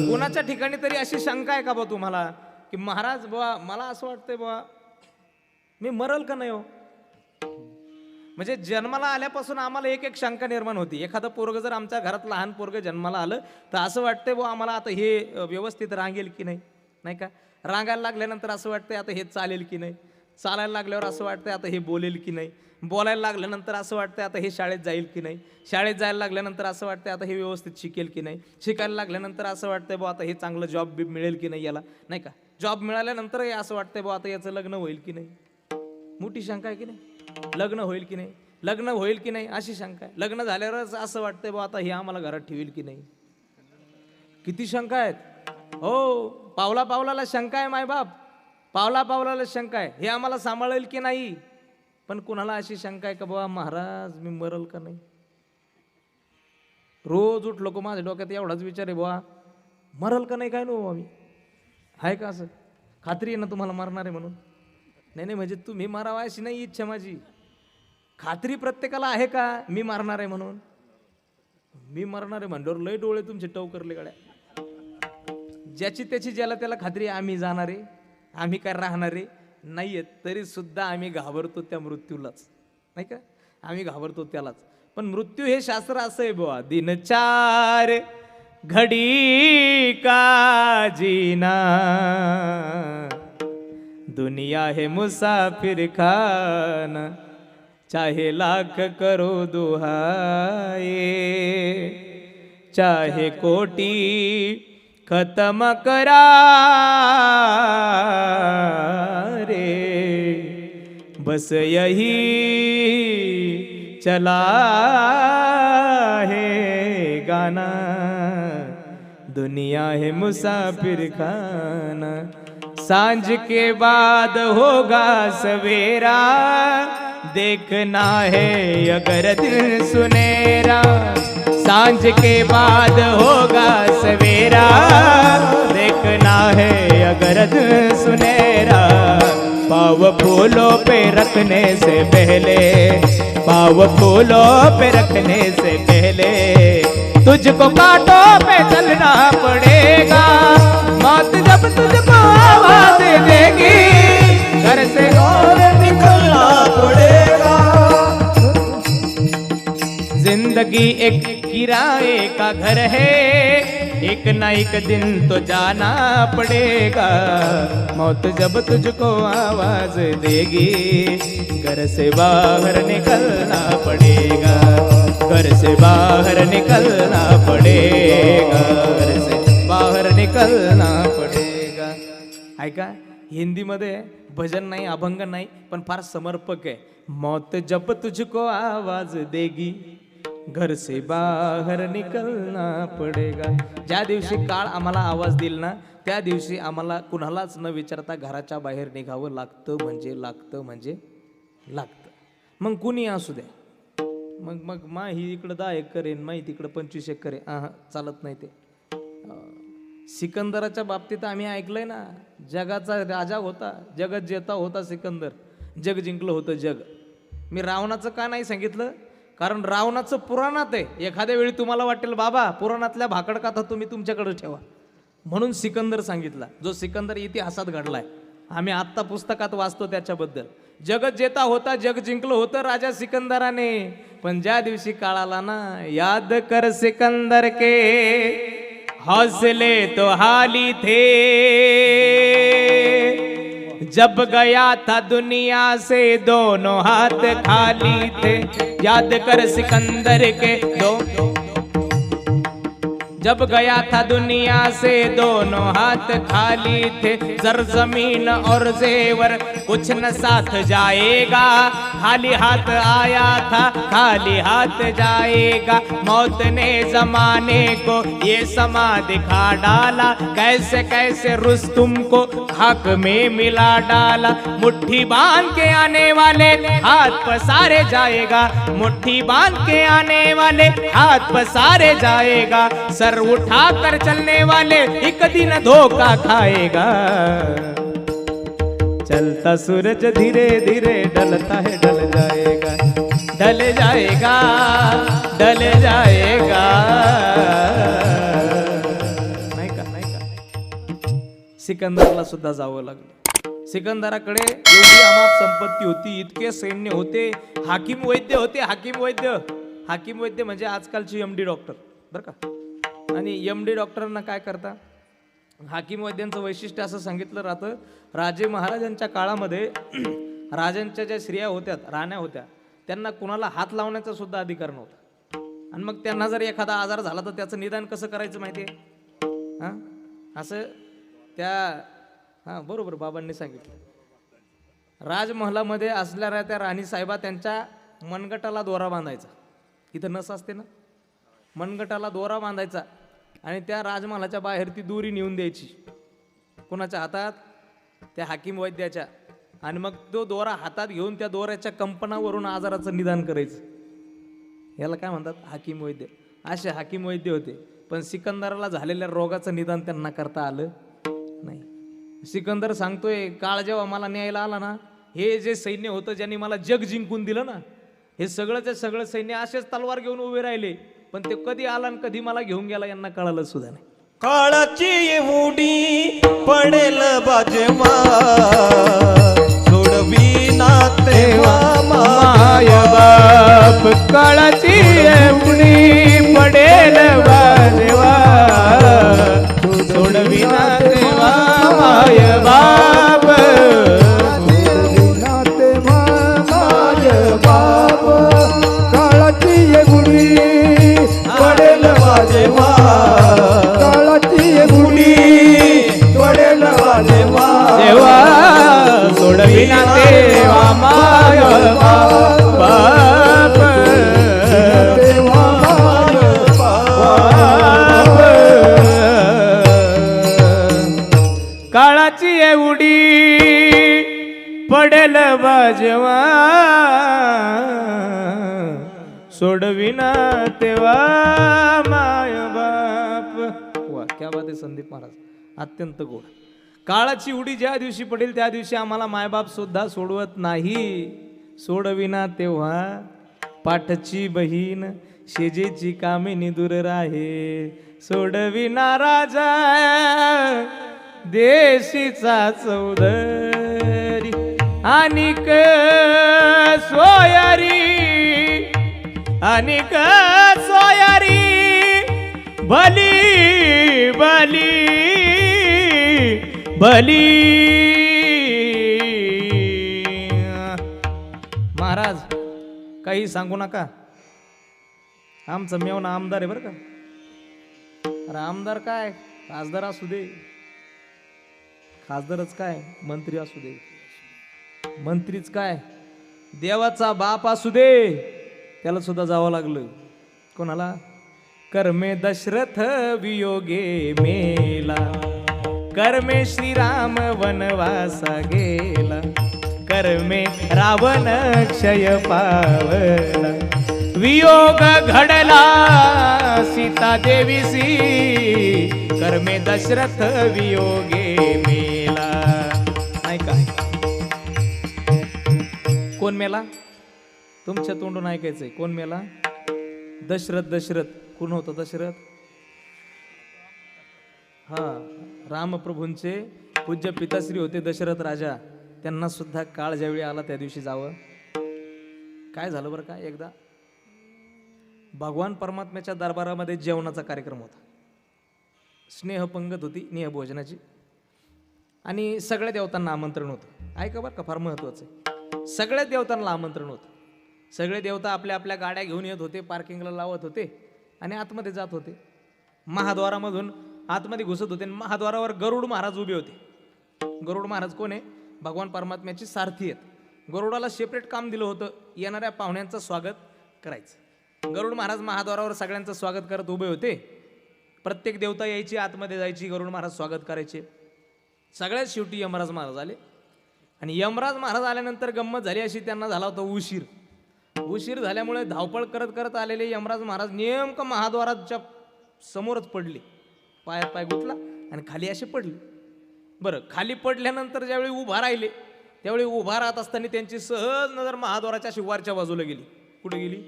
कोणाच्या ठिकाणी तरी अशी शंका आहे का बा तुम्हाला की महाराज बुवा मला असं वाटतंय बुवा मी मरल का नाही हो. म्हणजे जन्माला आल्यापासून आम्हाला एक शंका निर्माण होती. एखादं पोरग जर आमच्या घरात लहान पोरग जन्माला आलं तर असं वाटतंय बुवा आम्हाला आता हे व्यवस्थित रांगेल की नाही, नाही का. रांगायला लागल्यानंतर असं वाटतंय आता हे चालेल की नाही, चालायला लागल्यावर असं वाटतंय आता हे बोलेल की नाही, बोलायला लागल्यानंतर असं वाटतंय आता हे शाळेत जाईल की नाही, शाळेत जायला लागल्यानंतर असं वाटतंय आता हे व्यवस्थित शिकेल की नाही, शिकायला लागल्यानंतर असं वाटतंय बुवा आता हे चांगलं जॉब बी मिळेल की नाही याला, नाही का. जॉब मिळाल्यानंतर हे असं वाटतंय बुवा आता याचं लग्न होईल की नाही. मोठी शंका आहे की नाही. लग्न होईल की नाही, लग्न होईल की नाही अशी शंका आहे. लग्न झाल्यावरच असं वाटतंय बुवा आता हे आम्हाला घरात ठेवील की नाही. किती शंका आहेत हो. पावला पावलाला शंका आहे मायबाप, पावला पावलाला शंका आहे, हे आम्हाला सांभाळेल की नाही. पण कुणाला अशी शंका आहे का बाबा महाराज मी मरल का नाही. रोज उठलो को माझ्या डोक्यात एवढाच विचार आहे बाबा मरल का नाही, काय नो आम्ही आहे का असं. खात्री आहे ना तुम्हाला मरणार आहे म्हणून. नाही नाही म्हणजे तुम्ही मरावा अशी नाही इच्छा माझी. खात्री प्रत्येकाला आहे का मी मरणार आहे म्हणून. मी मरणार आहे म्हणल्यावर लय डोळे तुमचे टवकरले गड्या. ज्याची त्याची ज्याला त्याला खात्री आम्ही जाणार आहे, आम्ही काय राहणार आहे नाहीये, तरी सुद्धा आम्ही घाबरतो त्या मृत्यूलाच, नाही का. आम्ही घाबरतो त्यालाच. पण मृत्यू हे शास्त्र असं आहे बुवा, दिन 4 घडी का जीना, दुनिया है मुसाफिर खाना, चाहे लाख करो दुहाए, चाहे कोटी खत्म करा रे, बस यही चला है गाना, दुनिया है मुसाफिर खाना, सांझ के बाद होगा सवेरा, देखना है अगर दिल सुनेरा, सांझ के बाद होगा सवेरा, देखना है अगर दिल सुनेरा, पाव फूलों पे रखने से पहले, पाव फूलों पे रखने से पहले, तुझको कांटों पे चलना पड़ेगा, मौत जब तुझको आवाज देगी, घर से और निकलना पड़ेगा। जिंदगी एक किराए का घर है, एक ना एक दिन तो जाना पड़ेगा, मौत जब तुझको आवाज देगी, घर से बाहर निकलना पड़ेगा, घर से बाहर निकलना पड़ेगा, घर से बाहर निकलना पड़ेगा. ऐका हिंदीमध्ये भजन नाही, अभंग नाही, पण फार समर्पक आहे. मौत जब तुझको आवाज देगी घर से बाहेर निकलना पडेगा. ज्या दिवशी काळ आम्हाला आवाज देईल ना त्या दिवशी आम्हाला कुणालाच न विचारता घराच्या बाहेर निघावं लागतं म्हणजे लागतं. मग कुणी असू द्या. मग मा ही इकडं 10 एकर आहे मा तिकडं 25 एकर आहे. चालत नाही ते. सिकंदराच्या बाबतीत आम्ही ऐकलंय ना, जगाचा राजा होता, जगत जेता होता सिकंदर, जग जिंकलं होतं जग. मी रावणाचं का नाही सांगितलं, कारण रावणाचं पुराणात आहे. एखाद्या वेळी तुम्हाला वाटेल बाबा पुराणातल्या भाकड कथा तुम्ही तुमच्याकडे ठेवा, म्हणून सिकंदर सांगितला, जो सिकंदर इतिहासात घडलाय. आम्ही आत्ता पुस्तकात वाचतो त्याच्याबद्दल. जगत जेता होता, जग जिंकलं होतं राजा सिकंदराने. पण ज्या दिवशी काळ आला ना, याद कर सिकंदर के हौसले तो हाली थे, जब गया था दुनिया से दोनों हाथ खाली थे. याद कर सिकंदर के जब गया था दुनिया से दोनों हाथ खाली थे. जर जमीन और जेवर कुछ न साथ जाएगा, खाली हाथ आया था खाली हाथ जाएगा. मौत ने जमाने को ये समा दिखा डाला, कैसे कैसे रुस्तुम को खाक में मिला डाला. मुट्ठी बांध के आने वाले हाथ पसारे जाएगा, मुट्ठी बांध के आने वाले हाथ पसारे जाएगा. सर उठा कर चलने वाले एक दिन धोखा खाएगा. चलता सूरज धीरे धीरे ढलता है ढल जाएगा, ढल जाएगा, ढल जाएगा. नाही का सिकंदरला सुद्धा जावं लागलं. सिकंदराकडे एवढी अमाप संपत्ती होती, इतके सैन्य होते, हाकीम वैद्य होते. हाकीम वैद्य म्हणजे आजकालची MD डॉक्टर बरं का. आणि MD डॉक्टरांना काय करता, हाकीम वैद्यांचं वैशिष्ट्य असं सांगितलं राहतं, राजे महाराजांच्या काळामध्ये राजांच्या ज्या स्त्रिया होत्या, राण्या होत्या, त्यांना कुणाला हात लावण्याचा सुद्धा अधिकार नव्हता. आणि मग त्यांना जर एखादा आजार झाला तर त्याचं निदान कसं करायचं माहिती आहे. असं त्या बरोबर बाबांनी सांगितलं. राजमहलामध्ये असणाऱ्या त्या राणी साहेबा त्यांच्या मनगटाला दोरा बांधायचा. इथं नस असते ना, मनगटाला दोरा बांधायचा आणि त्या राजमहालाच्या बाहेर ती दोरी नेऊन द्यायची कोणाच्या हातात, त्या हाकीम वैद्याच्या. आणि मग तो दोरा हातात घेऊन त्या दोऱ्याच्या कंपनावरून आजाराचं निदान करायचं. याला काय म्हणतात, हाकीम वैद्य. असे हाकीम वैद्य होते. पण सिकंदराला झालेल्या रोगाचं निदान त्यांना करता आलं नाही. सिकंदर सांगतोय, काळ जेव्हा मला न्यायला आला ना, हे जे सैन्य होतं ज्यांनी मला जग जिंकून दिलं ना, हे सगळंच सगळं सैन्य असेच तलवार घेऊन उभे राहिले, पण ते कधी आला आणि कधी मला घेऊन गेला यांना कळालं सुद्धा नाही. काळाची एवढी पडेल बाजेमा, सोडवी ना तेव्हा माय बाप. काळाची एवढी पडेल बाजेवा, सोडवी ना तेव्हा माय बाप. काळाची एवढी पडेल बाजेमा, काळाची एवढी पडेल बाजेमा, देवा सोडविना देवा माय बाप. तेव्हा काळाची एवढी पडेल बाजवा, सोडविना तेव्हा माय बाप. वा क्या बात आहे संदीप महाराज, अत्यंत गोड. काळाची उडी ज्या दिवशी पडेल त्या दिवशी आम्हाला मायबाप सुद्धा सोडवत नाही. सोडविना तेव्हा पाठची बहीण शेजेची कामिनी दूर राहे. सोडविना राजा देशीचा चौधरी, अनिक सोयरी, अनिक सोयरी, भली भली भली. महाराज काही सांगू नका, आमचं मेवना आमदार आहे बरं का. अरे आमदार काय, खासदार असू दे, खासदारच काय मंत्री असू दे, मंत्रीच काय देवाचा बाप असू दे त्याला सुद्धा जावं लागलं. कोणाला? कर्मे दशरथ वियोगे मेला, कर्मे श्रीराम वनवासा गेला, कर्मे रावण क्षय पावला, वियोग घडला सीता देवीसी, कर्मे दशरथ वियोगे मेला. नाही का? कोण मेला? तुमच्या तोंडून ऐकायचंय. कोण मेला? दशरथ. दशरथ कोण होतं दशरथ? हा, रामप्रभूंचे पूज्य पिताश्री होते दशरथ राजा. त्यांना सुद्धा काळ ज्यावेळी आला त्या दिवशी जावं. काय झालं बरं का? एकदा भगवान परमात्म्याच्या दरबारामध्ये जेवणाचा कार्यक्रम होता. स्नेहपंगत होती, स्नेहभोजनाची, आणि सगळ्या देवतांना आमंत्रण होतं. ऐका बरं का, फार महत्वाचं आहे. सगळ्या देवतांना आमंत्रण होतं. सगळे देवता आपल्या आपल्या गाड्या घेऊन येत होते, पार्किंगला लावत होते आणि आतमध्ये जात होते. महाद्वारामधून आतमध्ये घुसत होते. महाद्वारावर गरुड महाराज उभे होते. गरुड महाराज कोण आहे? भगवान परमात्म्याची सारथी आहेत. गरुडाला सेपरेट काम दिलं होतं, येणाऱ्या पाहुण्यांचं स्वागत करायचं. गरुड महाराज महाद्वारावर सगळ्यांचं स्वागत करत उभे होते. प्रत्येक देवता यायची, आतमध्ये जायची, गरुड महाराज स्वागत करायचे. सगळ्यात शेवटी यमराज महाराज आले. आणि यमराज महाराज आल्यानंतर गंमत झाली अशी, त्यांना झाला होता उशीर. उशीर झाल्यामुळे धावपळ करत करत आलेले यमराज महाराज नेमकं महाद्वाराच्या समोरच पडले. पायात पाय गुतला आणि खाली असे पडले. बरं, खाली पडल्यानंतर ज्यावेळी उभा राहिले त्यावेळी उभा राहत असताना त्यांची सहज नजर महाद्वाराच्या अशी वरच्या बाजूला गेली. कुठे गेली?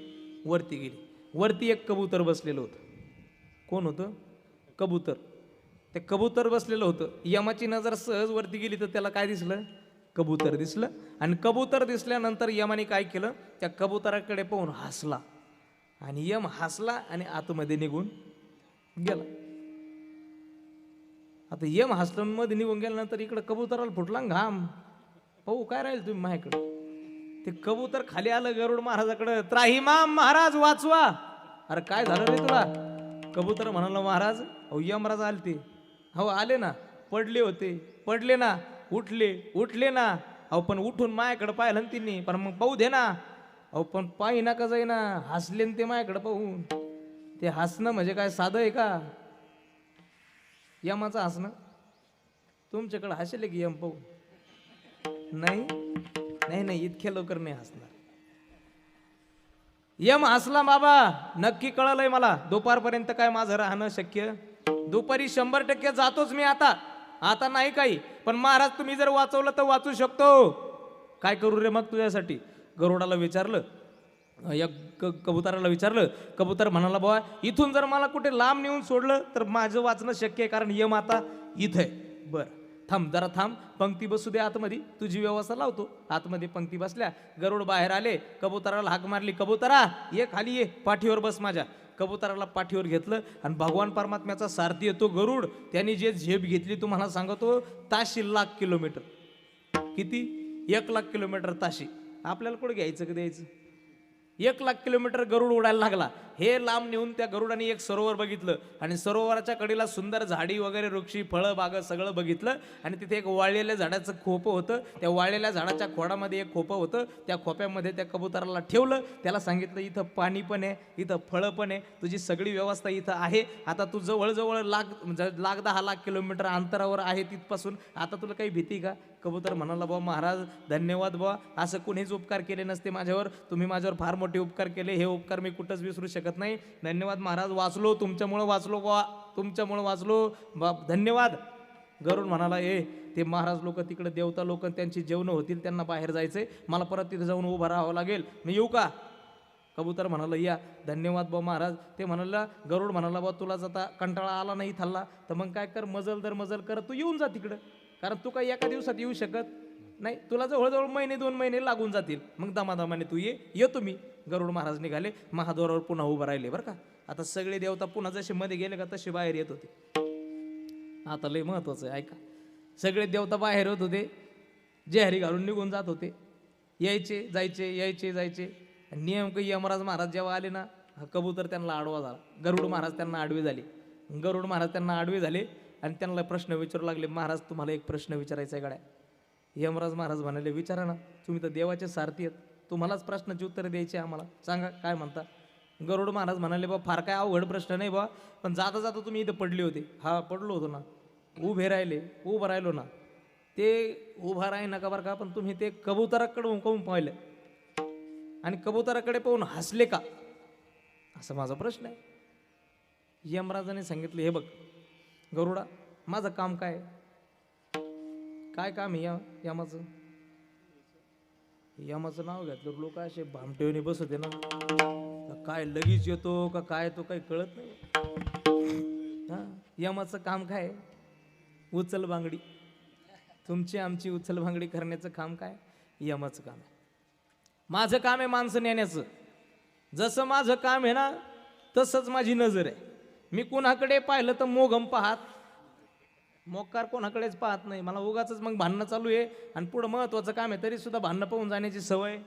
वरती गेली. वरती एक कबूतर बसलेलं होतं. कोण होतं? कबूतर. ते कबूतर बसलेलं होतं. यमाची नजर सहज वरती गेली तर त्याला काय दिसलं? कबूतर दिसलं. आणि कबूतर दिसल्यानंतर यमाने काय केलं? त्या कबुतराकडे पाहून हसला. आणि यम हसला आणि आतमध्ये निघून गेला. आता यम हसलं मध्ये निघून गेल्यानंतर इकडे कबुतराला फुटला घाम. पाहू काय राहील तुम्ही माझ्याकडे? ते कबूतर खाली आलं गरुड महाराजाकडे. त्राहिमाम महाराज वाचवा. अरे काय झालं रे तुला? कबूतर म्हणाला, महाराज अहो यमराज आले ते. हो आले ना. पडले होते. पडले ना. उठले. उठले ना. अहो पण उठून माझ्याकडे पाहिलं ना तिने. पण मग पाहू दे ना. अहो पण पाही ना का जाईना. हसले ते माझ्याकडे पाहून. ते हसणं म्हणजे काय साधं आहे का? यमाचं हसणं. तुमच्याकडे हसले की यम पाहू? नाही नाही नाही, इतक्या लवकर नाही हसणार. यम हसला बाबा. नक्की कळलंय मला. दुपारपर्यंत काय माझं राहणं शक्य? दुपारी 100% जातोच मी आता. आता नाही काही. पण महाराज तुम्ही जर वाचवलं तर वाचू शकतो. काय करू रे मग तुझ्यासाठी? गरुडाला विचारलं, या कबुतराला विचारलं. कबूतर म्हणाला, बाबा इथून जर मला कुठे लांब नेऊन सोडलं तर माझं वाचणं शक्य आहे, कारण यम आता इथं आहे. बरं थांब, जरा थांब, पंक्ती बसू दे आतमध्ये, तुझी व्यवस्था लावतो. आतमध्ये पंक्ती बसल्या. गरुड बाहेर आले. कबुतराला हाक मारली, कबुतरा ये खाली ये, पाठीवर बस माझ्या. कबुतराला पाठीवर घेतलं आणि भगवान परमात्म्याचा सारथी येतो गरुड. त्यांनी जे झेप घेतली तुम्हाला सांगतो, ताशी 1,00,000 किलोमीटर. किती? 1,00,000 किलोमीटर ताशी. आपल्याला कुठे घ्यायचं का द्यायचं? 1,00,000 किलोमीटर गरुड उडायला लागला. हे लांब नेऊन त्या गरुडाने एक सरोवर बघितलं आणि सरोवराच्या कडेला सुंदर झाडी वगैरे, वृक्षी, फळं, बाग सगळं बघितलं. आणि तिथे एक वाळलेल्या झाडाचं खोपं होतं. त्या वाळलेल्या झाडाच्या खोडामध्ये एक खोपं होतं. त्या खोप्यामध्ये त्या कबुतराला ठेवलं. त्याला सांगितलं, इथं पाणी पण आहे, इथं फळं पण आहे, तुझी सगळी व्यवस्था इथं आहे. आता तू जवळजवळ 10,00,000 किलोमीटर अंतरावर आहे तिथपासून. आता तुला काही भीती का? कबूतर म्हणाला, बाबा महाराज धन्यवाद बाबा, असं कुणीच उपकार केले नसते माझ्यावर. तुम्ही माझ्यावर फार मोठे उपकार केले. हे उपकार मी कुठंच विसरू शकत नाही. धन्यवाद महाराज, वाचलो तुमच्यामुळं, वाचलो बाबा, तुमच्यामुळं वाचलो, धन्यवाद. गरुड म्हणाला, ते महाराज लोक तिकडे, देवता लोक, त्यांची जेवणं होतील, त्यांना बाहेर जायचंय, मला परत तिथे जाऊन उभं राहावं लागेल, मी येऊ का? कबूतर म्हणाला, या. धन्यवाद बा महाराज. ते म्हणाला, गरुड म्हणाला, बा तुला आता कंटाळा आला नाही थाल्ला तर मग काय कर, मजल दर मजल कर, तू येऊन जा तिकडं. कारण तू काही एका दिवसात येऊ शकत नाही, तुला जवळजवळ 1-2 महिने लागून जातील. मग दमादमाने तू येतो मी. गरुड महाराज निघाले. महाद्वारावर पुन्हा उभं राहिले. बरं का, आता सगळे देवता पुन्हा जसे मध्ये गेले का तसे बाहेर येत होते. आता लय महत्वाचं आहे, ऐका. सगळे देवता बाहेर होत होते, जेहरी घालून निघून जात होते. यायचे जायचे, यायचे जायचे. नेमकं यमराज महाराज जेव्हा आले ना, हा कबूतर त्यांना आडवा झाला. गरुड महाराज त्यांना आडवे झाले. गरुड महाराज त्यांना आडवे झाले आणि त्यांना प्रश्न विचारू लागले, महाराज तुम्हाला एक प्रश्न विचारायचा आहे गड्या. यमराज महाराज म्हणाले, विचारा ना, तुम्ही तर देवाचे सारथी आहेत. तुम्हालाच प्रश्नाची उत्तरं द्यायची आम्हाला. सांगा काय म्हणता. गरुड महाराज म्हणाले बा फार काय अवघड प्रश्न नाही बा, पण जाता जाता तुम्ही इथं पडले होते. हा पडलो होतो ना, उभं राहिलो ना. ते उभा राही नका बरं का, पण तुम्ही ते कबुतराकडे पाहून पाहिलं आणि कबुतराकडे पाहून हसले का, असा माझा प्रश्न आहे. यमराजाने सांगितलं हे बघ गरुडा, माझं काम काय काय काम आहे यमाचं. यमाचं नाव घेतलं लोक असे भामटेवणी बसते ना, काय लगेच येतो का काय तो काही कळत नाही. हा यमाचं काम काय, उचल बांगडी. तुमची आमची उचल बांगडी करण्याचं काम काय, यमाचं काम आहे. माझं काम आहे माणसं नेण्याचं. जसं माझं काम आहे ना तसंच माझी नजर आहे. मी कोणाकडे पाहिलं तर मोगम पाहत, मोकार कोणाकडेच पाहत नाही. मला उगाच मग भांडणं चालू आहे आणि पुढं महत्वाचं काम आहे तरी सुद्धा भांडणं पाहून जाण्याची सवय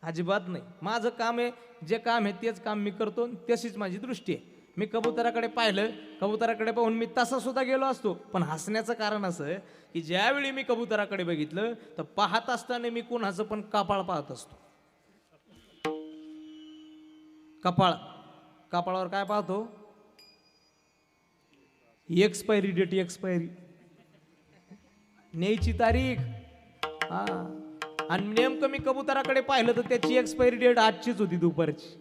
अजिबात नाही. माझं काम आहे, जे काम आहे तेच काम मी करतो, तशीच माझी दृष्टी आहे. मी कबुतराकडे पाहिलं, कबुतराकडे पाहून मी तसा सुद्धा गेलो असतो, पण हसण्याचं कारण असं की ज्यावेळी मी कबुतराकडे बघितलं तर पाहत असताना मी कोणाचं पण कपाळ पाहत असतो. कपाळावर काय पाहतो, एक्सपायरी डेट, एक्सपायरी न्यायची तारीख. हा आणि नेमकं मी कबुतराकडे पाहिलं तर त्याची एक्सपायरी डेट आजचीच होती, दुपारची.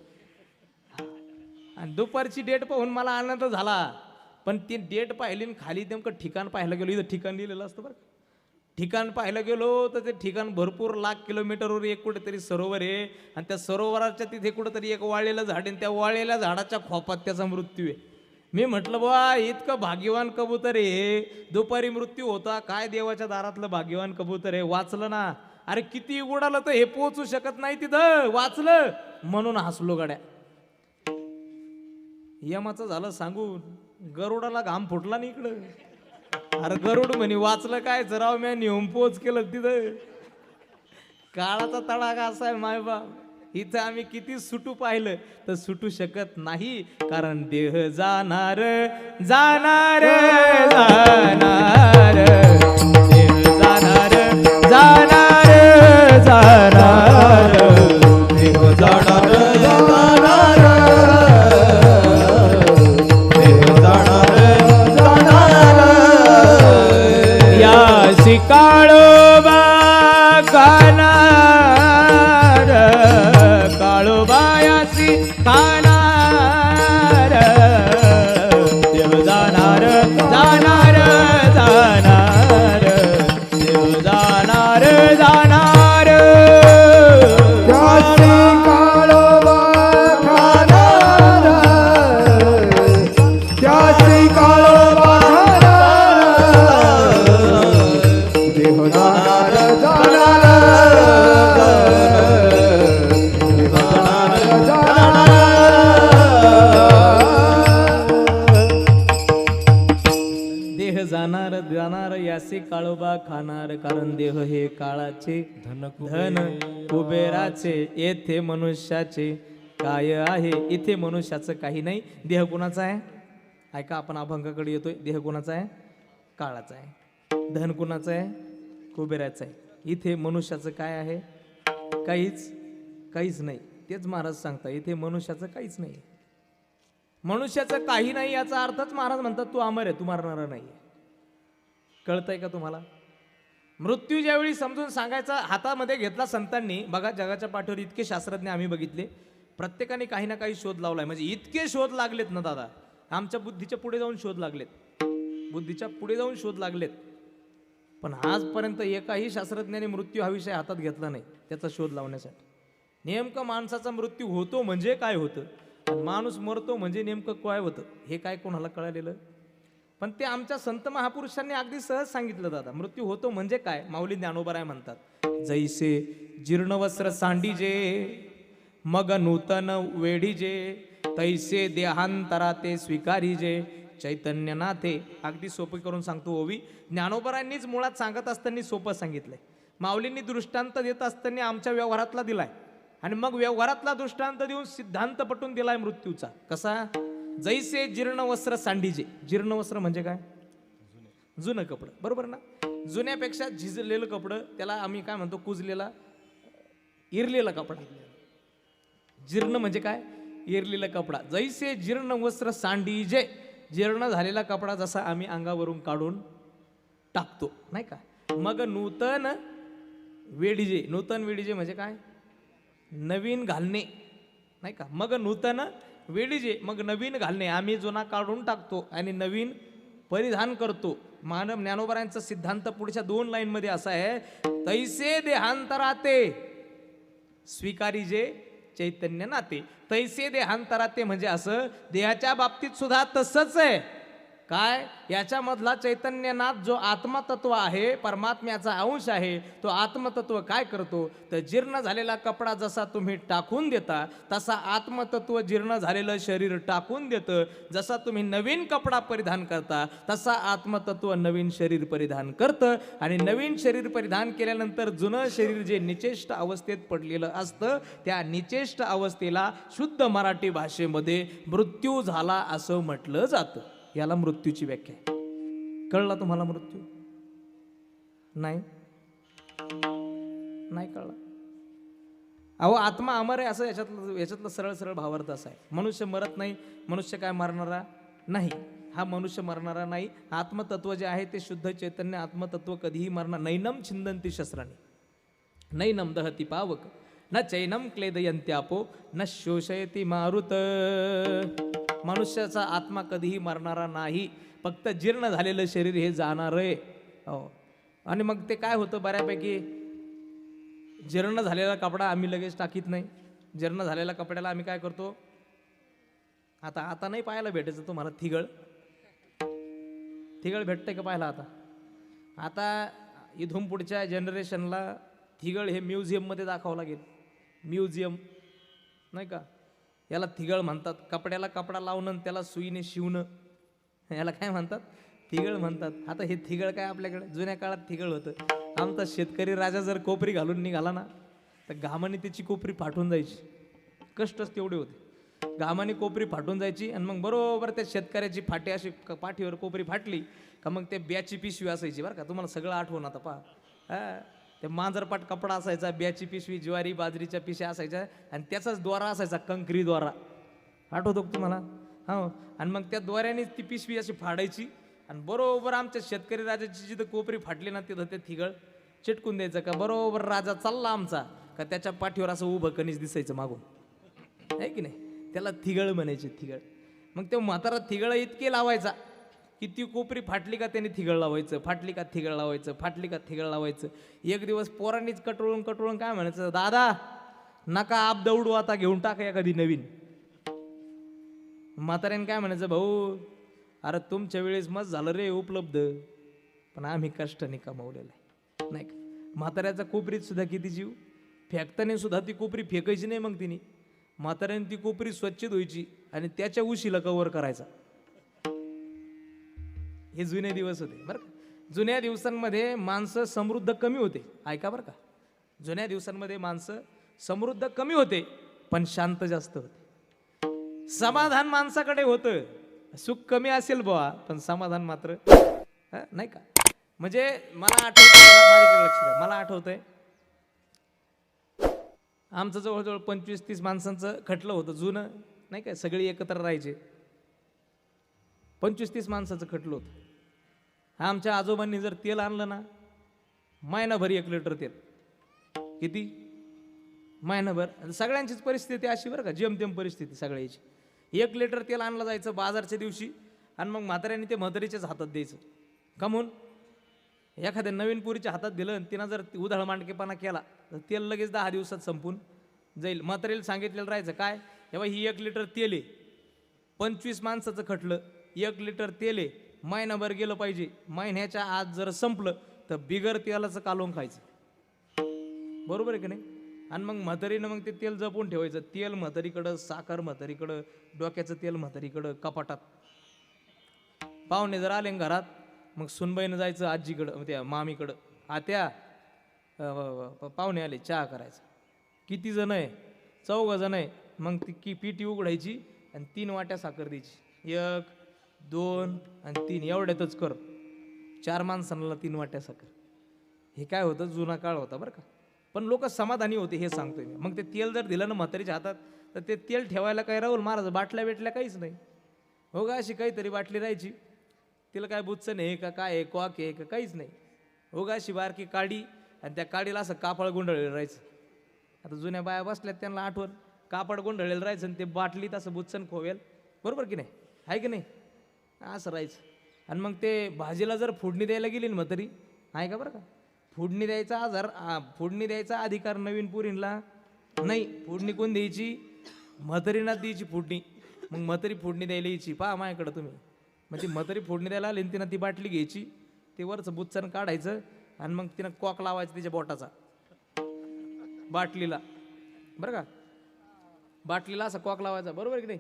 आणि दुपारची डेट पाहून मला आनंद झाला, पण ती डेट पाहिली आणि खाली नेमकं ठिकाण पाहायला गेलो. इथं ठिकाण लिहिलेलं असतं बरं. ठिकाण पाहायला गेलो तर ते ठिकाण भरपूर लाख किलोमीटरवर एक कुठेतरी सरोवर आहे आणि त्या सरोवराच्या तिथे कुठेतरी एक वाळलेलं झाड आहे, त्या वाळलेल्या झाडाच्या खोपात त्याचा मृत्यू आहे. मी म्हटलं बा इतकं भाग्यवान कबूतर आहे, दुपारी मृत्यू होता, काय देवाच्या दारातलं भाग्यवान कबूतर आहे, वाचलं ना. अरे किती उडालं तर हे पोहोचू शकत नाही तिथं, वाचलं म्हणून हसलो गड्या. यमाचं झालं सांगून गरुडाला घाम फुटला नाही इकडं. अरे गरुड म्हणे वाचलं काय जराव म्या नेऊन पोच केलं तिथं. काळाचा तडाखा असा आहे माय बाप. इथं आम्ही किती सुटू पाहिलं तर सुटू शकत नाही, कारण देह जाणार जाणार जाणार, देह जाणार जाणार जाणार, देह जाणार जाणार, देह जाणार जाणार. या काळोबा खाणार, काळोबायासी खाणार, देव जाणार जाणार जाणार, देव जाणार जाणार. त्याची काळोबा खाणार, त्याची काळोबा खाणार, देह जाणार जाणार, देह जाणार जाणार. देह जाणार जाणार यासे काळोबा खाणार, कारण देह हे काळाचे धन कुबेराचे, येथे मनुष्याचे काय आहे. इथे मनुष्याचं काही नाही. देह कुणाचा आहे ऐका, आपण अभंगाकडे येतोय. देह कुणाचा आहे, काळाचा आहे. धन कुणाचं आहे, कुबेराचं आहे. इथे मनुष्याचं काय आहे, काहीच नाही. तेच महाराज सांगता, इथे मनुष्याचं काहीच नाही. मनुष्याचं काही नाही याचा अर्थच महाराज म्हणतात तू अमर आहे, तू मरणारा नाही. कळतंय का तुम्हाला. मृत्यू ज्यावेळी समजून सांगायचा हातामध्ये घेतला संतांनी, बघा जगाच्या पाठीवर इतके शास्त्रज्ञ आम्ही बघितले, प्रत्येकाने काही ना काही शोध लावलाय. म्हणजे इतके शोध लागलेत ना दादा, आमच्या बुद्धीच्या पुढे जाऊन शोध लागलेत, बुद्धीच्या पुढे जाऊन शोध लागलेत. पण आजपर्यंत एकाही शास्त्रज्ञाने मृत्यू हा विषय हातात घेतला नाही त्याचा शोध लावण्यासाठी. नेमकं माणसाचा मृत्यू होतो म्हणजे काय होतं, आणि माणूस मरतो म्हणजे नेमकं काय होतं हे काय कोणाला कळालेलं. पण ते आमच्या संत महापुरुषांनी अगदी सहज सांगितलं दादा. मृत्यू होतो म्हणजे काय, माऊली ज्ञानोबराय म्हणतात, जैसे जीर्णवस्त्र सांडीजे मग नूतन वेढीजे, तैसे देहांतरा ते स्वीकारीजे चैतन्यनाथे. अगदी सोपं करून सांगतो ओवी. ज्ञानोबरांनीच मुळात सांगत असताना सोपं सांगितलंय. माऊलींनी दृष्टांत देत असताना आमच्या व्यवहारातला दिलाय, आणि मग व्यवहारातला दृष्टांत देऊन सिद्धांत पटून दिलाय मृत्यूचा. कसा, जैसे जीर्ण वस्त्र सांडीजे. जीर्ण वस्त्र म्हणजे काय, जुनं कपडं, बरोबर ना. जुन्यापेक्षा झिजलेलं कपडं, त्याला आम्ही काय म्हणतो, कुजलेला इरलेला कपडा. जीर्ण म्हणजे काय? इरलेला कपडा. जैसे जीर्ण वस्त्र सांडीजे, जीर्ण झालेला कपडा जसा आम्ही अंगावरून काढून टाकतो नाही का. मग नूतन वेडीजे, नूतन वेडीजे म्हणजे काय? नवीन घालणे नाही का. मग नूतन वेडीजे, मग नवीन घालणे. आम्ही जुना काढून टाकतो आणि नवीन परिधान करतो. मानव ज्ञानोबरायांचा सिद्धांत पुढच्या 2 लाईनमध्ये असा आहे, तैसे देहांतराते स्वीकारी जे चैतन्य नाते. तैसे देहांतराते म्हणजे असं, देहाच्या बाबतीत सुद्धा तसंच आहे. काय? याच्यामधला चैतन्यनाथ जो आत्मतत्व आहे, परमात्म्याचा अंश आहे, तो आत्मतत्व काय करतो तर जीर्ण झालेला कपडा जसा तुम्ही टाकून देता तसा आत्मतत्व जीर्ण झालेलं शरीर टाकून देतं. जसा तुम्ही नवीन कपडा परिधान करता तसा आत्मतत्व नवीन शरीर परिधान करतं. आणि नवीन शरीर परिधान केल्यानंतर जुनं शरीर जे निचेष्ट अवस्थेत पडलेलं असतं त्या निचेष्ट अवस्थेला शुद्ध मराठी भाषेमध्ये मृत्यू झाला असं म्हटलं जातं. याला मृत्यूची व्याख्या आहे. कळला तुम्हाला मृत्यू? नाही नाही कळला. अहो आत्मा अमर आहे असं याच्यातलं सरळ सरळ भावार्थ असा आहे. मनुष्य मरत नाही. मनुष्य काय मरणारा नाही. हा मनुष्य मरणारा नाही. आत्मतत्व जे आहे ते शुद्ध चैतन्य आत्मतत्व कधीही मरणार. नैनम छिंदंती शस्त्राने, नैनम दहती पावक, न चैनम क्लेदयंत्यापो, न शोषयती मारुत. मनुष्याचा आत्मा कधीही मरणारा नाही. फक्त जीर्ण झालेलं शरीर हे जाणार आहे. हो. आणि मग ते काय होतं बऱ्यापैकी, जीर्ण झालेला कपडा आम्ही लगेच टाकीत नाही. जीर्ण झालेल्या कपड्याला आम्ही काय करतो, आता नाही पाहायला भेटायचं तुम्हाला थिगळ. थिगळ भेटतंय का पाहायला आता? आता इथून पुढच्या जनरेशनला थिगळ हे म्युझियममध्ये दाखवावं लागेल. म्युझियम नाही का, याला थिगळ म्हणतात. कपड्याला कपडा लावणं त्याला सुईने शिवणं याला काय म्हणतात? थिगळ म्हणतात. आता हे थिगळ काय आपल्याकडे? जुन्या काळात थिगळ होतं. आमचा शेतकरी राजा जर कोपरी घालून निघाला ना तर घामाने त्याची कोपरी फाटून जायची. कष्टच तेवढे होते. घामाने कोपरी फाटून जायची आणि मग बरोबर त्या शेतकऱ्याची फाटी अशी पाठीवर कोपरी फाटली का मग ते ब्याची पिशवी असायची बरं का. तुम्हाला सगळं आठवण आता पहा. ते मांजरपाट कपडा असायचा, ब्याची पिशवी, ज्वारी बाजरीच्या पिशव्या असायच्या आणि त्याचाच द्वारा असायचा, कंकरी द्वारा. आठवतो का तुम्हाला? हो. आणि मग त्या द्वाऱ्याने ती पिशवी अशी फाडायची आणि बरोबर आमच्या शेतकरी राजाची जिथं कोपरी फाटली ना तिथं ते थिगळ चिटकून द्यायचं का. बरोबर राजा चालला आमचा का त्याच्या पाठीवर असं उभं कणीस दिसायचं मागून, आहे की नाही. त्याला थिगळ म्हणायचे, थिगळ. मग ते म्हातारा थिगळ इतके लावायचा की ती कोपरी फाटली का त्याने थिगळ लावायचं, फाटली का थिगळ लावायचं, फाटली का थिगळ लावायचं. एक दिवस पोरांनीच कटवळून काय म्हणायचं, दादा नका आप दौडू, आता घेऊन टाका एखादी नवीन. म्हाताऱ्याने काय म्हणायचं, भाऊ अरे तुमच्या वेळेस मस्त झालं रे उपलब्ध, पण आम्ही कष्टाने कमावलेलं आहे नाही का. म्हाताऱ्याचा कोपरीत सुद्धा किती जीव. फेकताना सुद्धा ती कोपरी फेकायची नाही. मग तिने म्हाताऱ्याने ती कोपरी स्वच्छ धुवायची आणि त्याच्या उशीला कव्हर करायचा. हे जुने दिवस होते बरं का. जुन्या दिवसांमध्ये माणसं समृद्ध कमी होते. ऐका बरं का, जुन्या दिवसांमध्ये माणसं समृद्ध कमी होते पण शांत जास्त होते. समाधान माणसाकडे होतं. सुख कमी असेल बुवा पण समाधान मात्र नाही का. म्हणजे मला आठवतंय, माझ्याकडे लक्ष द्या, मला आठवतंय आमचं जवळजवळ 25-30 माणसांचं खटलं होतं जुनं नाही का. सगळी एकत्र राहायचे. 25-30 माणसाचं खटलं होतं. आमच्या आजोबांनी जर तेल आणलं ना महिनाभर 1 लिटर तेल. किती? महिनाभर. सगळ्यांचीच परिस्थिती अशी बरं का, जेमतेम परिस्थिती सगळ्याची. 1 लिटर तेल आणलं जायचं बाजारच्या दिवशी आणि मग म्हाताऱ्याने ते म्हातारीच्याच हातात द्यायचं. का म्हणून? एखाद्या नवीन पुरीच्या हातात दिलं आणि तिनं जर उधळ मांडकेपणा केला तर तेल लगेच 10 दिवसात संपून जाईल. म्हातारीला सांगितलेलं राहायचं काय, तेव्हा ही 1 लिटर तेल आहे, 25 माणसाचं खटलं, 1 लिटर तेल आहे, महिनाभर गेलं पाहिजे. महिन्याच्या आत जर संपलं तर बिगर तेलाचं कालवून खायचं. बरोबर आहे की नाही. आणि मग म्हातारीनं मग ते तेल जपून ठेवायचं. तेल म्हातारीकडं, साखर म्हातारीकडं, डोक्याचं तेल म्हातारीकडं कपाटात. पाहुणे जर आले घरात मग सुनबाईनं जायचं आजीकडं, त्या मामीकडं, आत्या पाहुणे आले चहा करायचा. किती जण आहे? 4 जण आहे. मग ती पिटी उघडायची आणि 3 वाट्या साखर द्यायची. 1, 2 आणि 3 एवढ्यातच कर. 4 माणसांना 3 वाट्या साखर. हे काय होतं, जुना काळ होता बरं का. पण लोक समाधानी होते हे सांगतोय मी. मग ते तेल जर दिलं ना म्हातारीच्या हातात तर ते तेल ठेवायला काय राहुल महाराज बाटल्या भेटल्या काहीच नाही. हो का, अशी काहीतरी बाटली राहायची, तिला काय बुच्चन आहे का काय आहे, कॉक आहे का काहीच नाही. हो का, अशी बारकी काडी आणि त्या काडीला असं कापड गुंडळलेलं राहायचं. आता जुन्या बाया बसल्यात त्यांना आठवण, कापड गुंडळलेलं राहायचं आणि ते बाटलीत असं बुच्चन खोवेल, बरोबर की नाही, आहे की नाही, असं राहायचं. आणि मग ते भाजीला जर फोडणी द्यायला गेली ना म्हातारी, आहे का बरं का, फोडणी द्यायचा अधिकार नवीन पुरींला नाही. फोडणी कोण द्यायची, म्हातारीना द्यायची फोडणी. मग म्हातारी फोडणी द्यायला यायची, पहा माझ्याकडं तुम्ही. मग ती म्हातारी फोडणी द्यायला आली आणि तिनं ती बाटली घ्यायची, ते वरचं बुच्चन काढायचं आणि मग तिनं कॉक लावायचं तिच्या बोटाचा बाटलीला, बरं का, बाटलीला असा कॉक लावायचा, बरोबर की नाही.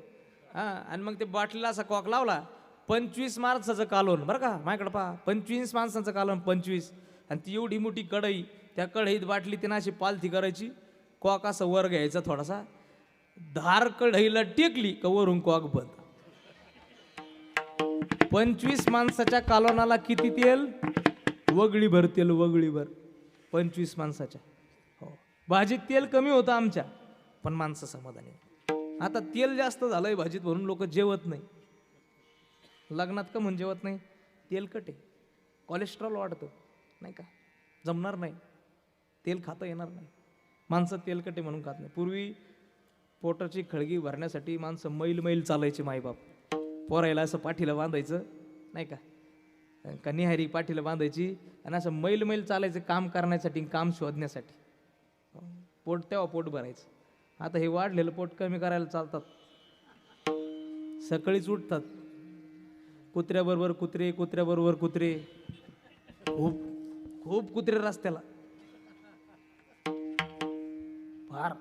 हां, आणि मग ते बाटलीला असा कॉक लावला, 25 माणसाचं कालवण, बरं का, माझ्याकडं पहा, 25 माणसाचं कालवण, 25. आणि ती एवढी मोठी कढई, त्या कढईत बाटली तिनं अशी पालथी करायची, कॉक असं वर घ्यायचा थोडासा, धार कढईला टेकली का वरून कॉक बंद. 25 माणसाच्या कालवणाला किती तेल, वगळीभर तेल, वगळीभर 25 माणसाच्या. हो, भाजीत तेल कमी होतं आमच्या, पण माणसं समाधानी. आता तेल जास्त झालंय भाजीत म्हणून लोक जेवत नाही. लग्नात का म्हणून जेवत नाही, तेलकट आहे, कोलेस्ट्रॉल वाढतं, नाही का, जमणार नाही, तेल खाता येणार नाही. माणसं तेलकट आहे म्हणून खात नाही. पूर्वी पोटाची खळगी भरण्यासाठी माणसं मैल चालायचे, माईबाप पोरायला असं पाठीला बांधायचं, नाही का निहारी पाठीला बांधायची आणि असं मैल चालायचं काम करण्यासाठी, काम शोधण्यासाठी. तेव्हा पोट भरायचं. आता हे वाढलेलं पोट कमी करायला चालतात, सकाळीच उठतात, कुत्र्याबरोबर कुत्रे, कुत्र्याबरोबर कुत्रे, खूप खूप कुत्रे रस्त्याला, फार.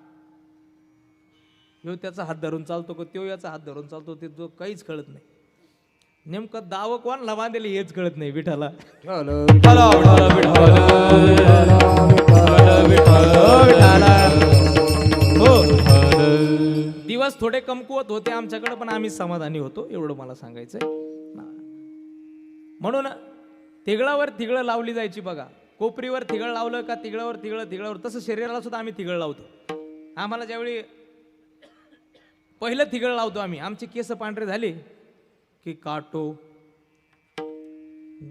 ह्यो त्याचा हात धरून चालतो का त्यो याचा हात धरून चालतो, ते जो काहीच कळत नाही. नेमकं दाव कोणला बांधले हेच कळत नाही. विठाला हो, दिवस थोडे कमकुवत होते आमच्याकडे, पण आम्ही समाधानी होतो, एवढं मला सांगायचंय. म्हणून तिघळावर तिघळं लावली जायची बघा. कोपरीवर तिघळ लावलं का तिघळावर तिघळावर, तसं शरीराला सुद्धा आम्ही तिघळ लावतो. आम्हाला ज्यावेळी पहिलं तिघळ लावतो आम्ही, आमचे केस पांढरे झाले की काटो,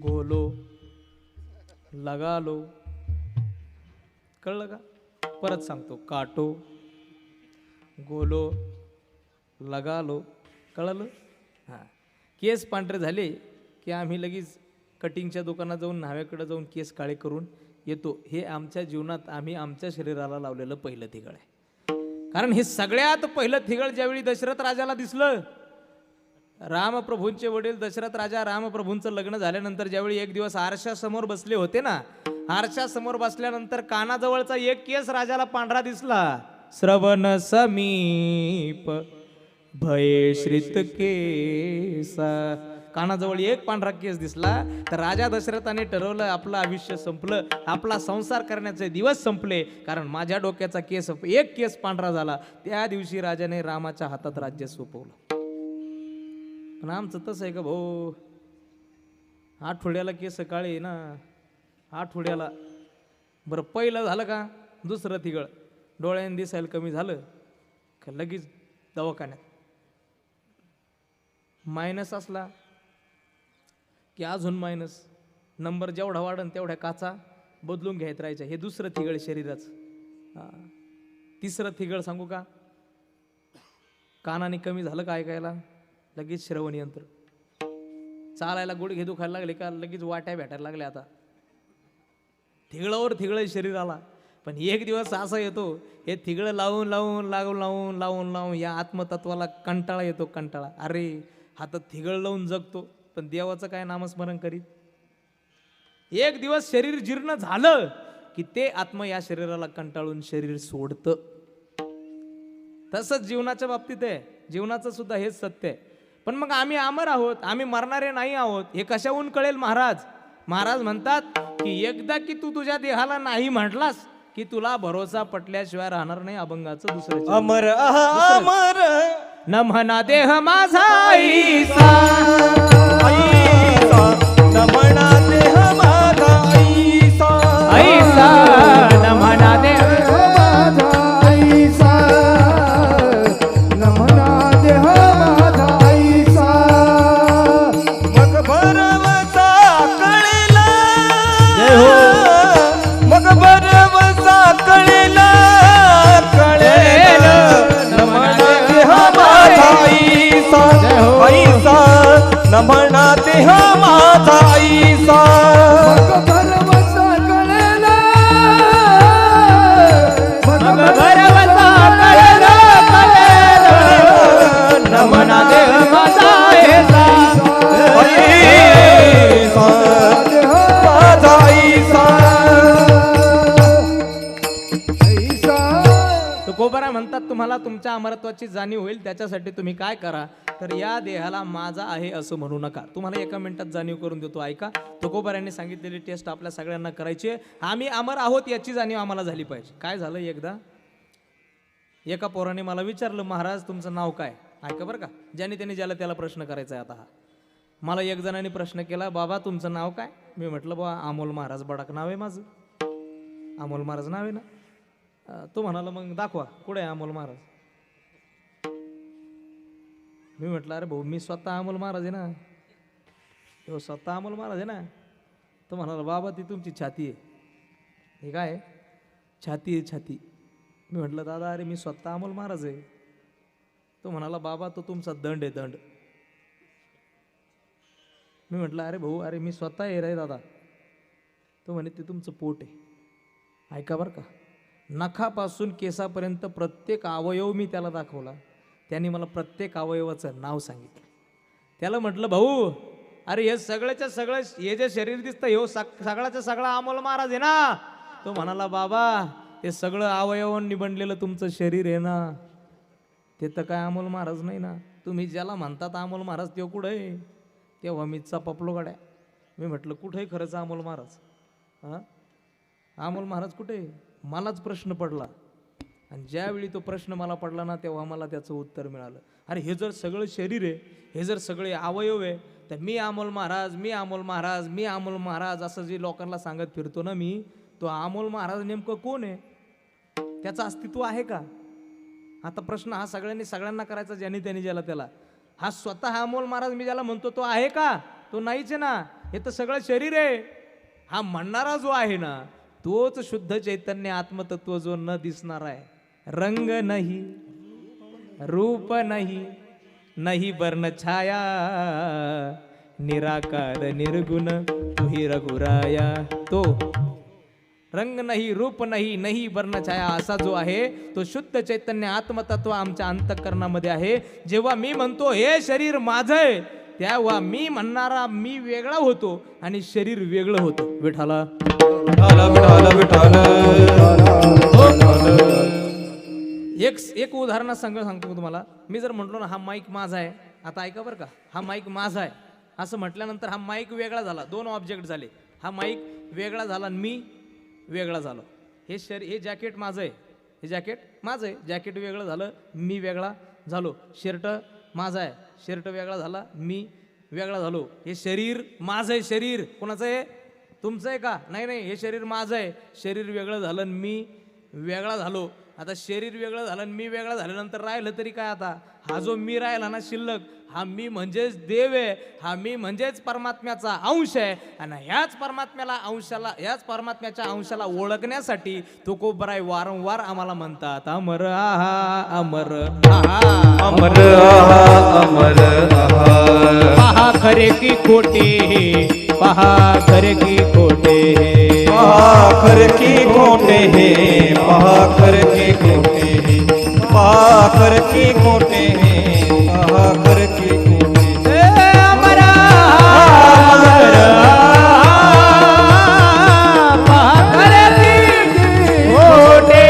गोलो, लगालो, कळलं का, परत सांगतो, काटो, गोलो, लगालो, कळलं. हां, केस पांढरे झाले की आम्ही लगेच कटिंगच्या दुकानात जाऊन, न्हाव्याकडे जाऊन केस काळे करून येतो. हे आमच्या जीवनात आम्ही आमच्या शरीराला लावलेलं पहिलं तिघळ आहे. कारण हे सगळ्यात पहिलं तिघळ ज्यावेळी दशरथ राजाला दिसलं, रामप्रभूंचे वडील दशरथ राजा रामप्रभूंचं लग्न झाल्यानंतर ज्यावेळी एक दिवस आरशासमोर बसले होते ना, आरशासमोर बसल्यानंतर कानाजवळचा एक केस राजाला पांढरा दिसला. श्रवण समीप भये श्रित केसा, कानाजवळ एक पांढरा केस दिसला. तर राजा दशरथाने ठरवलं, आपलं आयुष्य संपलं, आपला संसार करण्याचे दिवस संपले, कारण माझ्या डोक्याचा केस, एक केस पांढरा झाला. त्या दिवशी राजाने रामाच्या हातात राज्य सोपवलं. पण आमचं तसं आहे का भाऊ, आठवड्याला केस काळे ना, आठवड्याला. बरं पहिलं झालं का, दुसरं तिघळ डोळ्याने दिसायला कमी झालं का लगेच दवाखान्यात. मायनस असला की अजून मायनस, नंबर जेवढा वाढन तेवढ्या काचा बदलून घ्यायत राहायच्या. हे दुसरं तिघळ शरीराचं. तिसरं तिघळ सांगू का, कानाने कमी झालं का ऐकायला, लगेच श्रवण यंत्र. चालायला गुडघे दुखायला लागले का लगेच वाट्या भेटायला लागल्या. आता थिगळावर थिगळ शरीराला. पण एक दिवस असा येतो, हे थिगळं लावून लावून लावून लावून लावून लावून या आत्मतत्वाला कंटाळा येतो, कंटाळा. अरे हातात थिगळ लावून जगतो, पण देवाचं काय नामस्मरण करीत. एक दिवस शरीर जीर्ण झालं की ते आत्मा या शरीराला कंटाळून शरीर सोडतं. तसंच जीवनाच्या बाबतीत आहे, जीवनाचं सुद्धा हेच सत्य आहे. पण मग आम्ही अमर आहोत, आम्ही मरणारे नाही आहोत, हे कशाहून कळेल महाराज. महाराज म्हणतात की एकदा की तू तुझ्या देहाला नाही म्हटलास की तुला भरोसा पटल्याशिवाय राहणार नाही अभंगाचं दुसरं. अमर अमर न म्हणा देह माझा ऐसा, न म्हणा देह माझा ऐसा, ऐसा न म्हणा देह मग बरवसा कळेला कळेल न म्हणा देह माझा आईसा आईसा न म्हणा देह माझा आईसा भरवसा कळेला भरवसा कळेला न म्हणा देह माझा आईसा आईसा माझा आईसा तुकोबारा म्हणतात तुम्हाला तुमच्या अमरत्वाची जाणीव होईल त्याच्यासाठी तुम्ही काय करा तर या देहाला माझा आहे असं म्हणू नका. तुम्हाला एका मिनिटात जाणीव करून देतो ऐका. तुकोबारांनी सांगितलेली टेस्ट आपल्या सगळ्यांना करायची आहे. आम्ही अमर आहोत याची जाणीव आम्हाला झाली पाहिजे. काय झालं एकदा एका पोराने मला विचारलं महाराज तुमचं नाव काय. ऐका बरं का ज्याने त्याने ज्याला त्याला प्रश्न करायचा आहे. आता हा मला एक जणांनी प्रश्न केला बाबा तुमचं नाव काय. मी म्हटलं बाबा अमोल महाराज बडाक नाव आहे माझं. अमोल महाराज नाव आहे ना. तो म्हणाला मग दाखवा कुठे आहे अमोल महाराज. मी म्हटलं अरे भाऊ मी स्वतः अमोल महाराज आहे ना. तो स्वतः अमोल महाराज आहे ना. तो म्हणाला बाबा ती तुमची छाती आहे. हे काय छाती आहे छाती. मी म्हटलं दादा अरे मी स्वतः अमोल महाराज आहे. तो म्हणाला बाबा तो तुमचा दंड आहे दंड. मी म्हटलं अरे भाऊ अरे मी स्वतः आहे रे दादा. तो म्हणे ते तुमचं पोट आहे. ऐका बरं का नखापासून केसापर्यंत प्रत्येक अवयव मी त्याला दाखवला. त्यांनी मला प्रत्येक अवयवाचं नाव सांगितलं. त्याला म्हटलं भाऊ अरे हे सगळ्याच्या सगळं हे जे शरीर दिसतं हे सगळ्याच्या सगळा अमोल महाराज आहे ना. तो म्हणाला बाबा ते सगळं अवयवांनी बनलेलं तुमचं शरीर आहे ना. ते तर काय अमोल महाराज नाही ना. तुम्ही ज्याला म्हणतात अमोल महाराज ते कुठं आहे. तेव्हा मी चपापलो गाड्या. मी म्हटलं कुठे खरंच अमोल महाराज. हां अमोल महाराज कुठे. मलाच प्रश्न पडला आणि ज्यावेळी तो प्रश्न मला पडला ना तेव्हा मला त्याचं उत्तर मिळालं. अरे हे जर सगळं शरीर आहे हे जर सगळे अवयव आहे तर मी अमोल महाराज मी अमोल महाराज मी अमोल महाराज असं जे लोकांना सांगत फिरतो ना मी तो अमोल महाराज नेमकं कोण आहे. त्याचं अस्तित्व आहे का. आता प्रश्न हा सगळ्यांना करायचा ज्याने त्याने ज्याला त्याला. हा स्वतः अमोल महाराज मी ज्याला म्हणतो तो आहे का. तो नाहीच आहे ना. हे तर सगळं शरीर आहे. हा म्हणणारा जो आहे ना तोच शुद्ध चैतन्य आत्मतत्व जो न दिसणार आहे. रंग नाही रूप नाही नाही वर्ण छाया निराकार निर्गुण तुही रघुराया. तो रंग नाही रूप नाही नाही वर्ण छाया असा जो आहे तो शुद्ध चैतन्य आत्मतत्व आमच्या अंतःकरणामध्ये आहे. जेव्हा मी म्हणतो हे शरीर माझं आहे तेव्हा मी म्हणणारा मी वेगळा होतो आणि शरीर वेगळं होतं. विठाला एक उदाहरण सांगतो तुम्हाला. मी जर म्हटलो ना हा माईक माझा आहे. आता ऐका बरं का हा माईक माझा आहे असं म्हटल्यानंतर हा माईक वेगळा झाला. दोन ऑब्जेक्ट झाले. हा माईक वेगळा झाला आणि मी वेगळा झालो. हे जॅकेट माझं आहे. हे जॅकेट माझं आहे. जॅकेट वेगळं झालं मी वेगळा झालो. शर्ट माझा आहे. शर्ट वेगळा झाला मी वेगळा झालो. हे शरीर माझं आहे. शरीर कोणाचं आहे तुमचं आहे का. नाही नाही हे शरीर माझं आहे. शरीर वेगळं झालं आणि मी वेगळा झालो. आता शरीर वेगळं झालं आणि मी वेगळा झाल्यानंतर राहिलं तरी काय. आता हा जो मी राहिला ना शिल्लक हा मी म्हणजेच देव आहे. हा मी म्हणजेच परमात्म्याचा अंश आहे. आणि ह्याच परमात्म्याच्या अंशाला ओळखण्यासाठी तुकोबाराय वारंवार आम्हाला म्हणतात अमर आहा अमर आहा अमर आहा अमर आहा. पहा खरे की खोटे पहा खरे की खोटे पाखर की खोटे हे पाखर की खोटे हे पाखर की खोटे हे पाखर की खोटे. अमरा पहा खरे की खोटे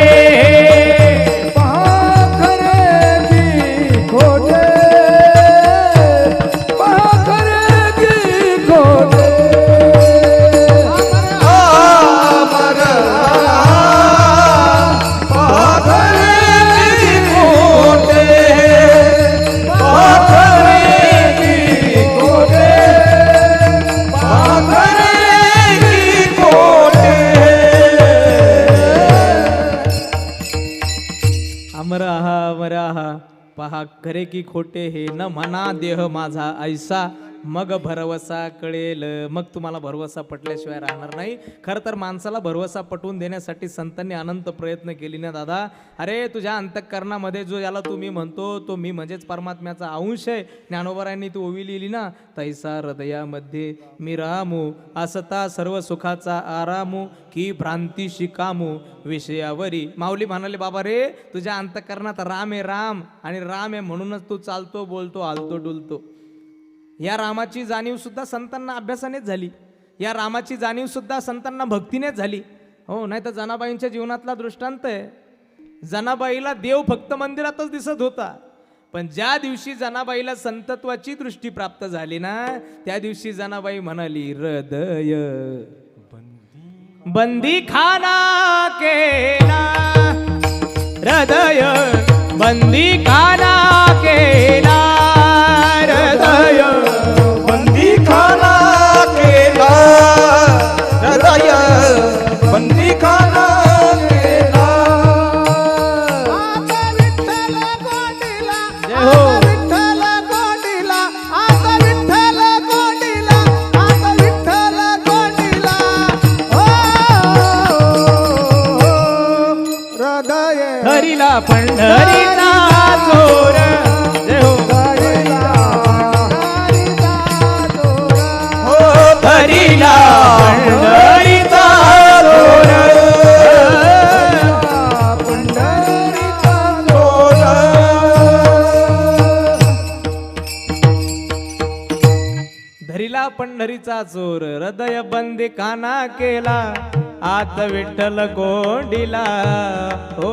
पहा खरे की खोटे हे न म्हणा देह माझा ऐसा मग भरवसा कळेल. मग तुम्हाला भरवसा पटल्याशिवाय राहणार नाही. खरं तर माणसाला भरवसा पटवून देण्यासाठी संतांनी अनंत प्रयत्न केले ना दादा. अरे तुझ्या अंतःकरणामध्ये जो याला तुम्ही म्हणतो तो मी म्हणजेच परमात्म्याचा अंश आहे. ज्ञानोबरायांनी तू ओवी लिहिली ना, तैसा हृदयामध्ये मी रामू असता सर्व सुखाचा आरामू की भ्रांती शिकामू विषयावरी. माऊली म्हणाले बाबा रे तुझ्या अंतःकरणात राम आहे, राम आणि राम आहे म्हणूनच तू चालतो बोलतो हालतो डुलतो. या रामाची जाणीव सुद्धा संतांना अभ्यासानेच झाली. या रामाची जाणीव सुद्धा संतांना भक्तीनेच झाली. हो, नाही तर जनाबाईंच्या जीवनातला दृष्टांत आहे. जनाबाईला देव फक्त मंदिरातच दिसत होता, पण ज्या दिवशी जनाबाईला संतत्वाची दृष्टी प्राप्त झाली ना, त्या दिवशी जनाबाई म्हणाली हृदय बंदी खाना केला, हृदय बंदी खाना केला, हृदय बंदी खाना केला, हृदय बंदी खाना केला. आता विठ्ठल गोंडीला, जय हो. आता विठ्ठल गोंडीला, आता विठ्ठल गोंडीला, आता विठ्ठल गोंडीला. हृदय हरीला पंढरीचा चोर. जय हो. हरीला पंढरीचा चोर. धरीला पंढरीचा चोर, हृदय बंदी काना केला, आत विठ्ठल गोंडीला. हो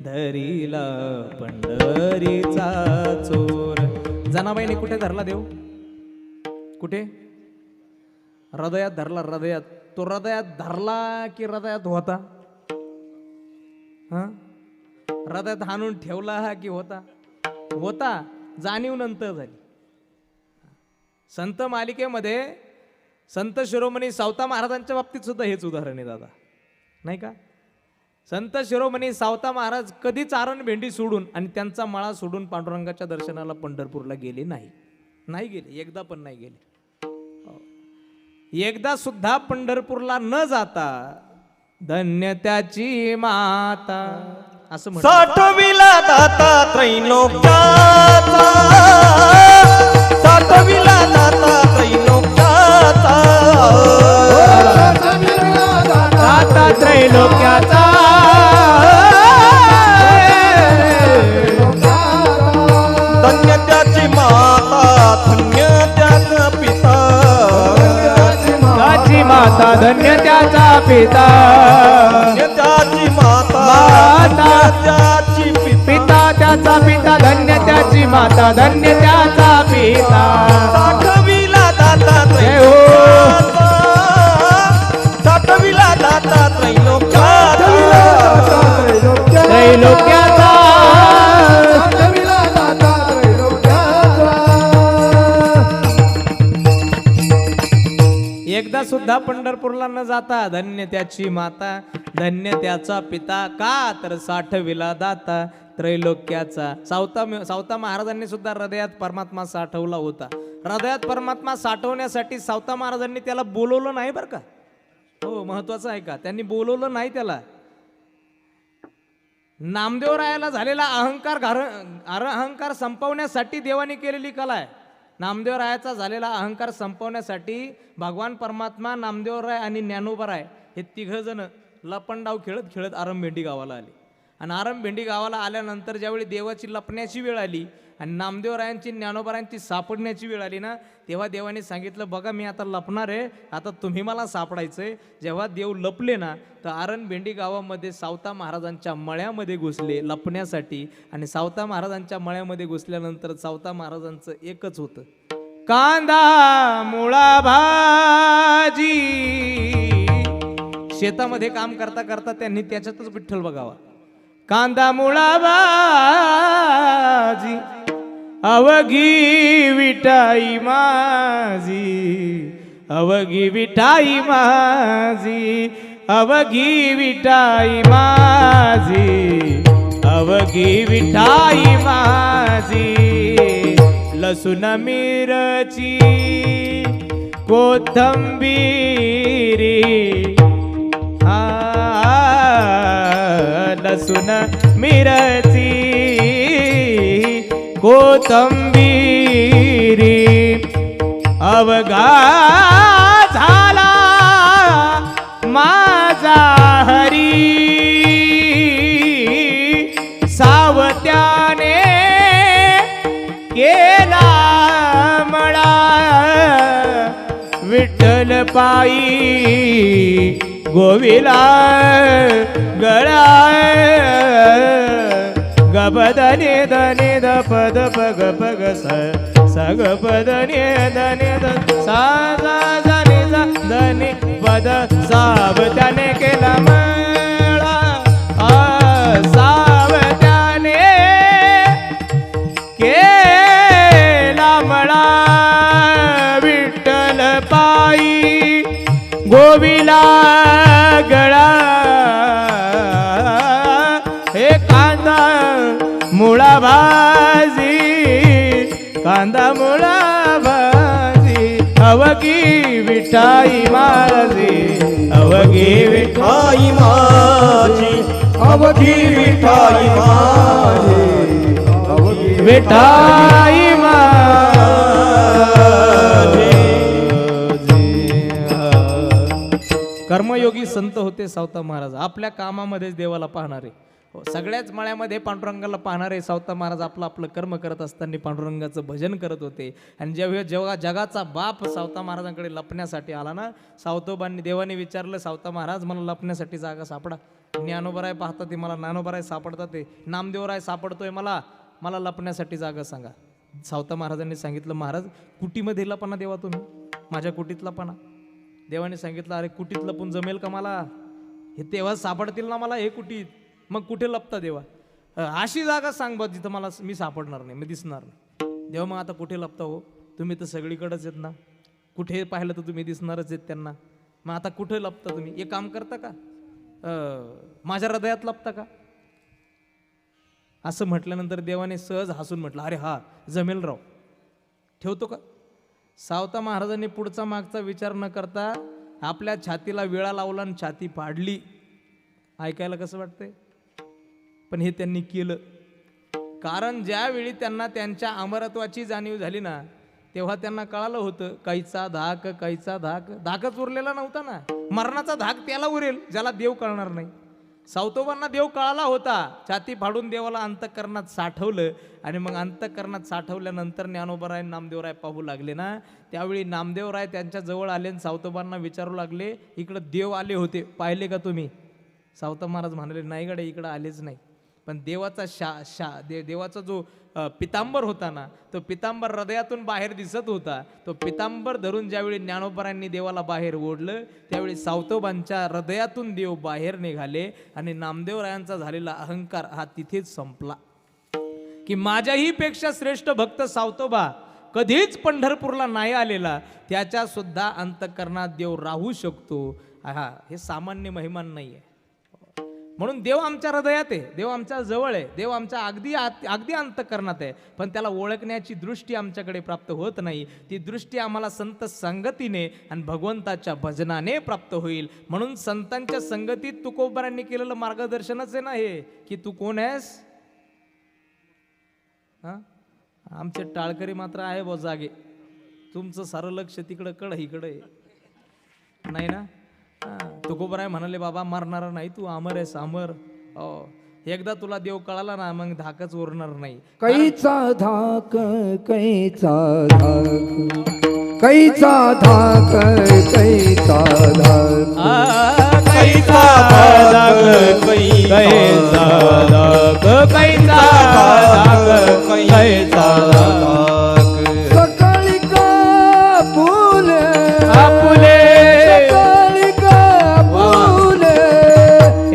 धरीला पंढरीचा चोर. जनाबाईने कुठे धरला देव? कुठे? हृदयात धरला. हृदयात. तो हृदयात धरला की हृदयात होता? हा, हृदयात हाणून ठेवला की होता? होता. जाणीव नंतर झाली. संत मालिकेमध्ये संत शिरोमणी सावता महाराजांच्या बाबतीत सुद्धा हेच उदाहरण आहे दादा, नाही का? संत शिरोमणी सावता महाराज कधीच आरण भेंडी सोडून आणि त्यांचा मळा सोडून पांडुरंगाच्या दर्शनाला पंढरपूरला गेले नाही. नाही गेले, एकदा पण नाही गेले. एकदा सुद्धा पंढरपूरला न जाता धन्य त्याची माता असं म्हणतात. साठविला दाता त्रैलोक्याचा, साठविला दाता त्रैलोक्याचा, दाता त्रैलोक्याचा, धन्य त्याची माता, धन्य त्याचा पिता, त्याची माता धन्य त्याचा पिता, धन्य त्याची माता, माता, धन्य त्याची पिता, पिता त्याचा पिता, धन्य त्याची माता, धन्य त्याचा पिता. साठविला दाता जय हो. त्रैलोक्याचा, साठविला दाता त्रैलोक्याचा, त्रैलोक्याचा. एकदा सुद्धा पंढरपूरला न जाता धन्य त्याची माता, धन्य त्याचा पिता, का तर साठविला दाता त्रैलोक्याचा. सावता महाराजांनी सुद्धा हृदयात परमात्मा साठवला होता. हृदयात परमात्मा साठवण्यासाठी सावता महाराजांनी त्याला बोलवलं नाही बरं का. हो, महत्वाचं आहे का, त्यांनी बोलवलं नाही त्याला. नामदेवरायाला झालेला अहंकार संपवण्यासाठी देवाने केलेली कला आहे. नामदेवरायाचा झालेला अहंकार संपवण्यासाठी भगवान परमात्मा, नामदेवराय आणि ज्ञानोबराय हे तिघ जण लपंडाव खेळत खेळत आरंभेंडी गावाला आले. आणि आरंभेंडी गावाला आल्यानंतर ज्यावेळी देवाची लपण्याची वेळ आली आणि नामदेवरायांची, ज्ञानोबरायांची सापडण्याची वेळ आली ना, तेव्हा देवाने सांगितलं बघा मी आता लपणार आहे, आता तुम्ही मला सापडायचंय. जेव्हा देव लपले ना, तर आरणभेंडी गावामध्ये सावता महाराजांच्या मळ्यामध्ये घुसले लपण्यासाठी. आणि सावता महाराजांच्या मळ्यामध्ये घुसल्यानंतर सावता महाराजांचं एकच होतं, कांदा मुळा भाजी. शेतामध्ये काम करता करता त्यांनी त्याच्यातच विठ्ठल बघावा. कांदा मुळा भाजी अवघी विठाई माझी, अवघी विठाई माझी, अवघी विठाई माझी, अवघी विठाई माझी. लसूण मिरची कोथंबीरी लसूण मिरची कोथंबीरी अवघा झाला माझा हरी सावत्याने केला मळा विठ्ठल पायी गोविला गळा गबदने दने द पद पग पग स ग पदने दने द सा सा जने ज धने पद सावत्याने केला मळा सावत्याने केला मळा विठ्ठल पायी गोविला गळा हे कांदा मुळा भाजी कांदा मुळा भाजी अवघी विठाई माझी अवघी विठाई माझी अवघी विठाई माझी विठाई कर्मयोगी संत होते सावता महाराज. आपल्या कामामध्येच देवाला पाहणारे, सगळ्याच मळ्यामध्ये पांडुरंगाला पाहणारे सावता महाराज आपलं आपलं कर्म करत असताना पांडुरंगाचं भजन करत होते. आणि जेव्हा जगाचा बाप सावता महाराजांकडे लपण्यासाठी आला ना, सावतोबांनी देवाने विचारलं, सावता महाराज मला लपण्यासाठी जागा सापडा. ज्ञानोबराय पाहतात ते मला, ज्ञानोबराय सापडतात ते, नामदेवराय सापडतोय मला लपण्यासाठी जागा सांगा. सावता महाराजांनी सांगितलं, महाराज कुटीमध्ये लपना देवा तुम्ही, माझ्या कुटीत लपना. देवाने सांगितलं, अरे कुटीत लपून जमेल का मला, हे तेव्हा सापडतील ना मला हे कुटीत, मग कुठे लपता देवा, अशी जागा सांग बा जिथं मला मी सापडणार नाही, मी दिसणार नाही. देवा मग आता कुठे लपता हो, तुम्ही तर सगळीकडेच येत ना, कुठे पाहिलं तर तुम्ही दिसणारच आहेत त्यांना, मग आता कुठे लपता तुम्ही, एक काम करता का, माझ्या हृदयात लपता का. असं म्हटल्यानंतर देवाने सहज हसून म्हटलं, अरे हा जमेल राव, ठेवतो का. सावता महाराजांनी पुढचा मागचा विचार न करता आपल्या छातीला विळा लावला आणि छाती पाडली. ऐकायला कसं वाटतंय, पण हे त्यांनी केलं. कारण ज्यावेळी त्यांना त्यांच्या अमरत्वाची जाणीव झाली ना, तेव्हा त्यांना कळालं होतं, काहीचा धाक काहीचा धाक, धाकच उरलेला नव्हता ना, मरणाचा धाक त्याला उरेल ज्याला देव कळणार नाही. सावतोबांना देव कळाला होता, छाती फाडून देवाला अंतःकरणात साठवलं. आणि मग अंतःकरणात साठवल्यानंतर ज्ञानोबराय नामदेवराय पाहू लागले ना, त्यावेळी नामदेवराय त्यांच्या जवळ आले आणि सावतोबांना विचारू लागले, इकडं देव आले होते पाहिले का तुम्ही. सावता महाराज म्हणाले, नाही गडे इकडं आलेच नाही. पण देवाचा देवाचा जो पितांबर होता ना, तो पितांबर हृदयातून बाहेर दिसत होता. तो पितांबर धरून ज्यावेळी ज्ञानोबरायांनी देवाला बाहेर ओढलं, त्यावेळी सावतोबांच्या हृदयातून देव बाहेर निघाले. आणि नामदेवरायांचा झालेला अहंकार हा तिथेच संपला, की माझ्याही पेक्षा श्रेष्ठ भक्त सावतोबा कधीच पंढरपूरला नाही आलेला, त्याच्या सुद्धा अंतःकरणात देव राहू शकतो. हा हे सामान्य महिमान नाही आहे. म्हणून देव आमच्या हृदयात आहे, देव आमच्या जवळ आहे, देव आमच्या अगदी अंतःकरणात आहे. पण त्याला ओळखण्याची दृष्टी आमच्याकडे प्राप्त होत नाही. ती दृष्टी आम्हाला संत संगतीने आणि भगवंताच्या भजनाने प्राप्त होईल. म्हणून संतांच्या संगतीत तुकोबारांनी केलेलं मार्गदर्शनच आहे ना हे, की तू कोण आहेस. हा आमचे टाळकरी मात्र आहे बो जागे, तुमचं सारं लक्ष तिकडं कड इकडे नाही ना. तुकोबराय म्हणाले, बाबा मरणारा नाही तू, अमर आहेस अमर. एकदा तुला देव कळाला ना, मग धाकच उरणार नाही. कैचा धाक कैचा धाक कैचा धाक कैचा धाक कैचा धाक कैचा धाक कैचा धाक कैचा धाक सकाळी का फुले फुले सकाळी का फुले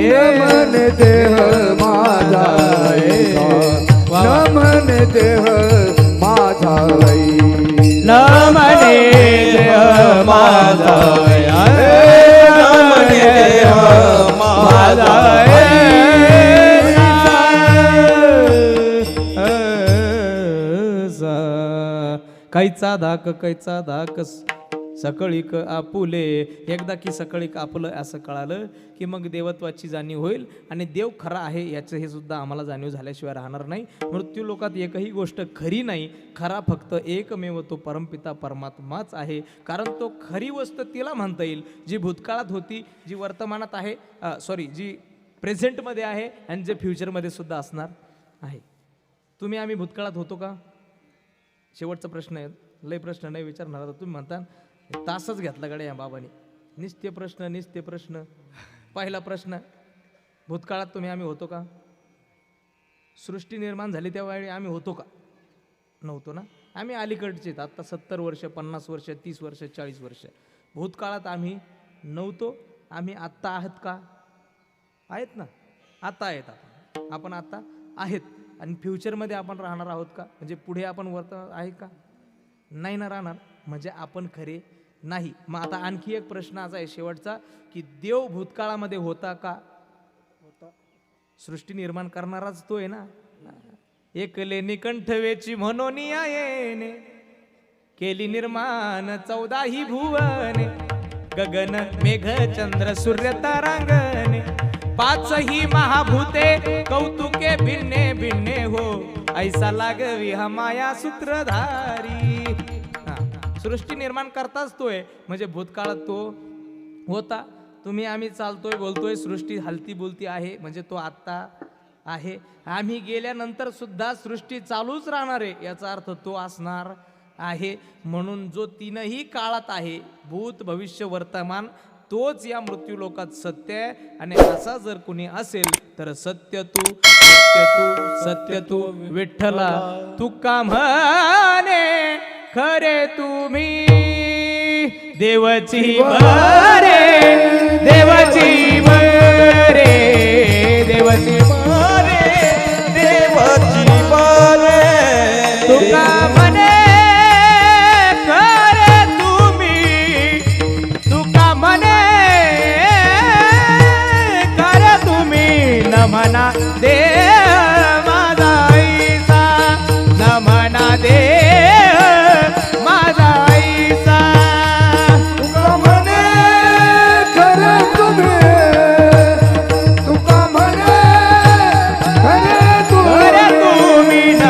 नमन देह माझा नमन देह माझा नमने देह माझा नमने देह माझा कैचा धाक सकळीक आपुले. एकदा की सकळीक आपुलं असं कळालं की मग देवत्वाची जाणीव होईल आणि देव खरा आहे याचं हे सुद्धा आम्हाला जाणीव झाल्याशिवाय राहणार नाही. मृत्यू लोकात एकही गोष्ट खरी नाही, खरा फक्त एकमेव तो परमपिता परमात्माच आहे. कारण तो खरी वस्तू तिला म्हणता येईल जी भूतकाळात होती, जी वर्तमानात आहे, जी प्रेझेंटमध्ये आहे आणि जे फ्युचरमध्ये सुद्धा असणार आहे. तुम्ही आम्ही भूतकाळात होतो का? शेवटचा प्रश्न आहे, लय प्रश्न नाही विचारणार आता. तुम्ही म्हणता तासच घेतला गाड्या या बाबाने. निस्ते प्रश्न. पहिला प्रश्न, भूतकाळात तुम्ही आम्ही होतो का? सृष्टी निर्माण झाली त्यावेळी आम्ही होतो का? नव्हतो ना. आम्ही अलीकडचे आता 70 वर्ष, 50 वर्ष, 30 वर्ष, 40 वर्ष. भूतकाळात आम्ही नव्हतो. आम्ही आत्ता आहात का? आहेत ना, आता आहेत आपण आता आहेत. आणि फ्युचरमध्ये आपण राहणार आहोत का? म्हणजे पुढे आपण आहे का? नाही ना राहणार. म्हणजे आपण खरे नाही. मग आता आणखी एक प्रश्न असा आहे शेवटचा, की देव भूतकाळामध्ये होता का? सृष्टी निर्माण करणाराच तो आहे ना. एकले निकंठवेची म्हणून येणे केली निर्माण 14 भुवने. गगन मेघ चंद्र सूर्य तारांगणे 5 महाभूते कौतुके भिन्ने भिन्ने हो. ऐसा लागवी हा माया सूत्रधारी. सृष्टी निर्माण करताच तोय म्हणजे भूतकाळात तो होता. तुम्ही आम्ही चालतोय बोलतोय, सृष्टी हलती बोलती आहे म्हणजे तो आत्ता आहे. आम्ही गेल्यानंतर सुद्धा सृष्टी चालूच राहणार आहे याचा अर्थ तो असणार आहे. म्हणून जो 3ही काळात आहे, भूत भविष्य वर्तमान, तोच या मृत्यू लोकात सत्य आहे. आणि असा जर कुणी असेल तर सत्य तू विठ्ठला तुका म्हणे खरे तुम्ही देवाची बरे तुका म्हणे खरे तुम्ही, तुका म्हणे खरे तुम्ही न म्हणा दे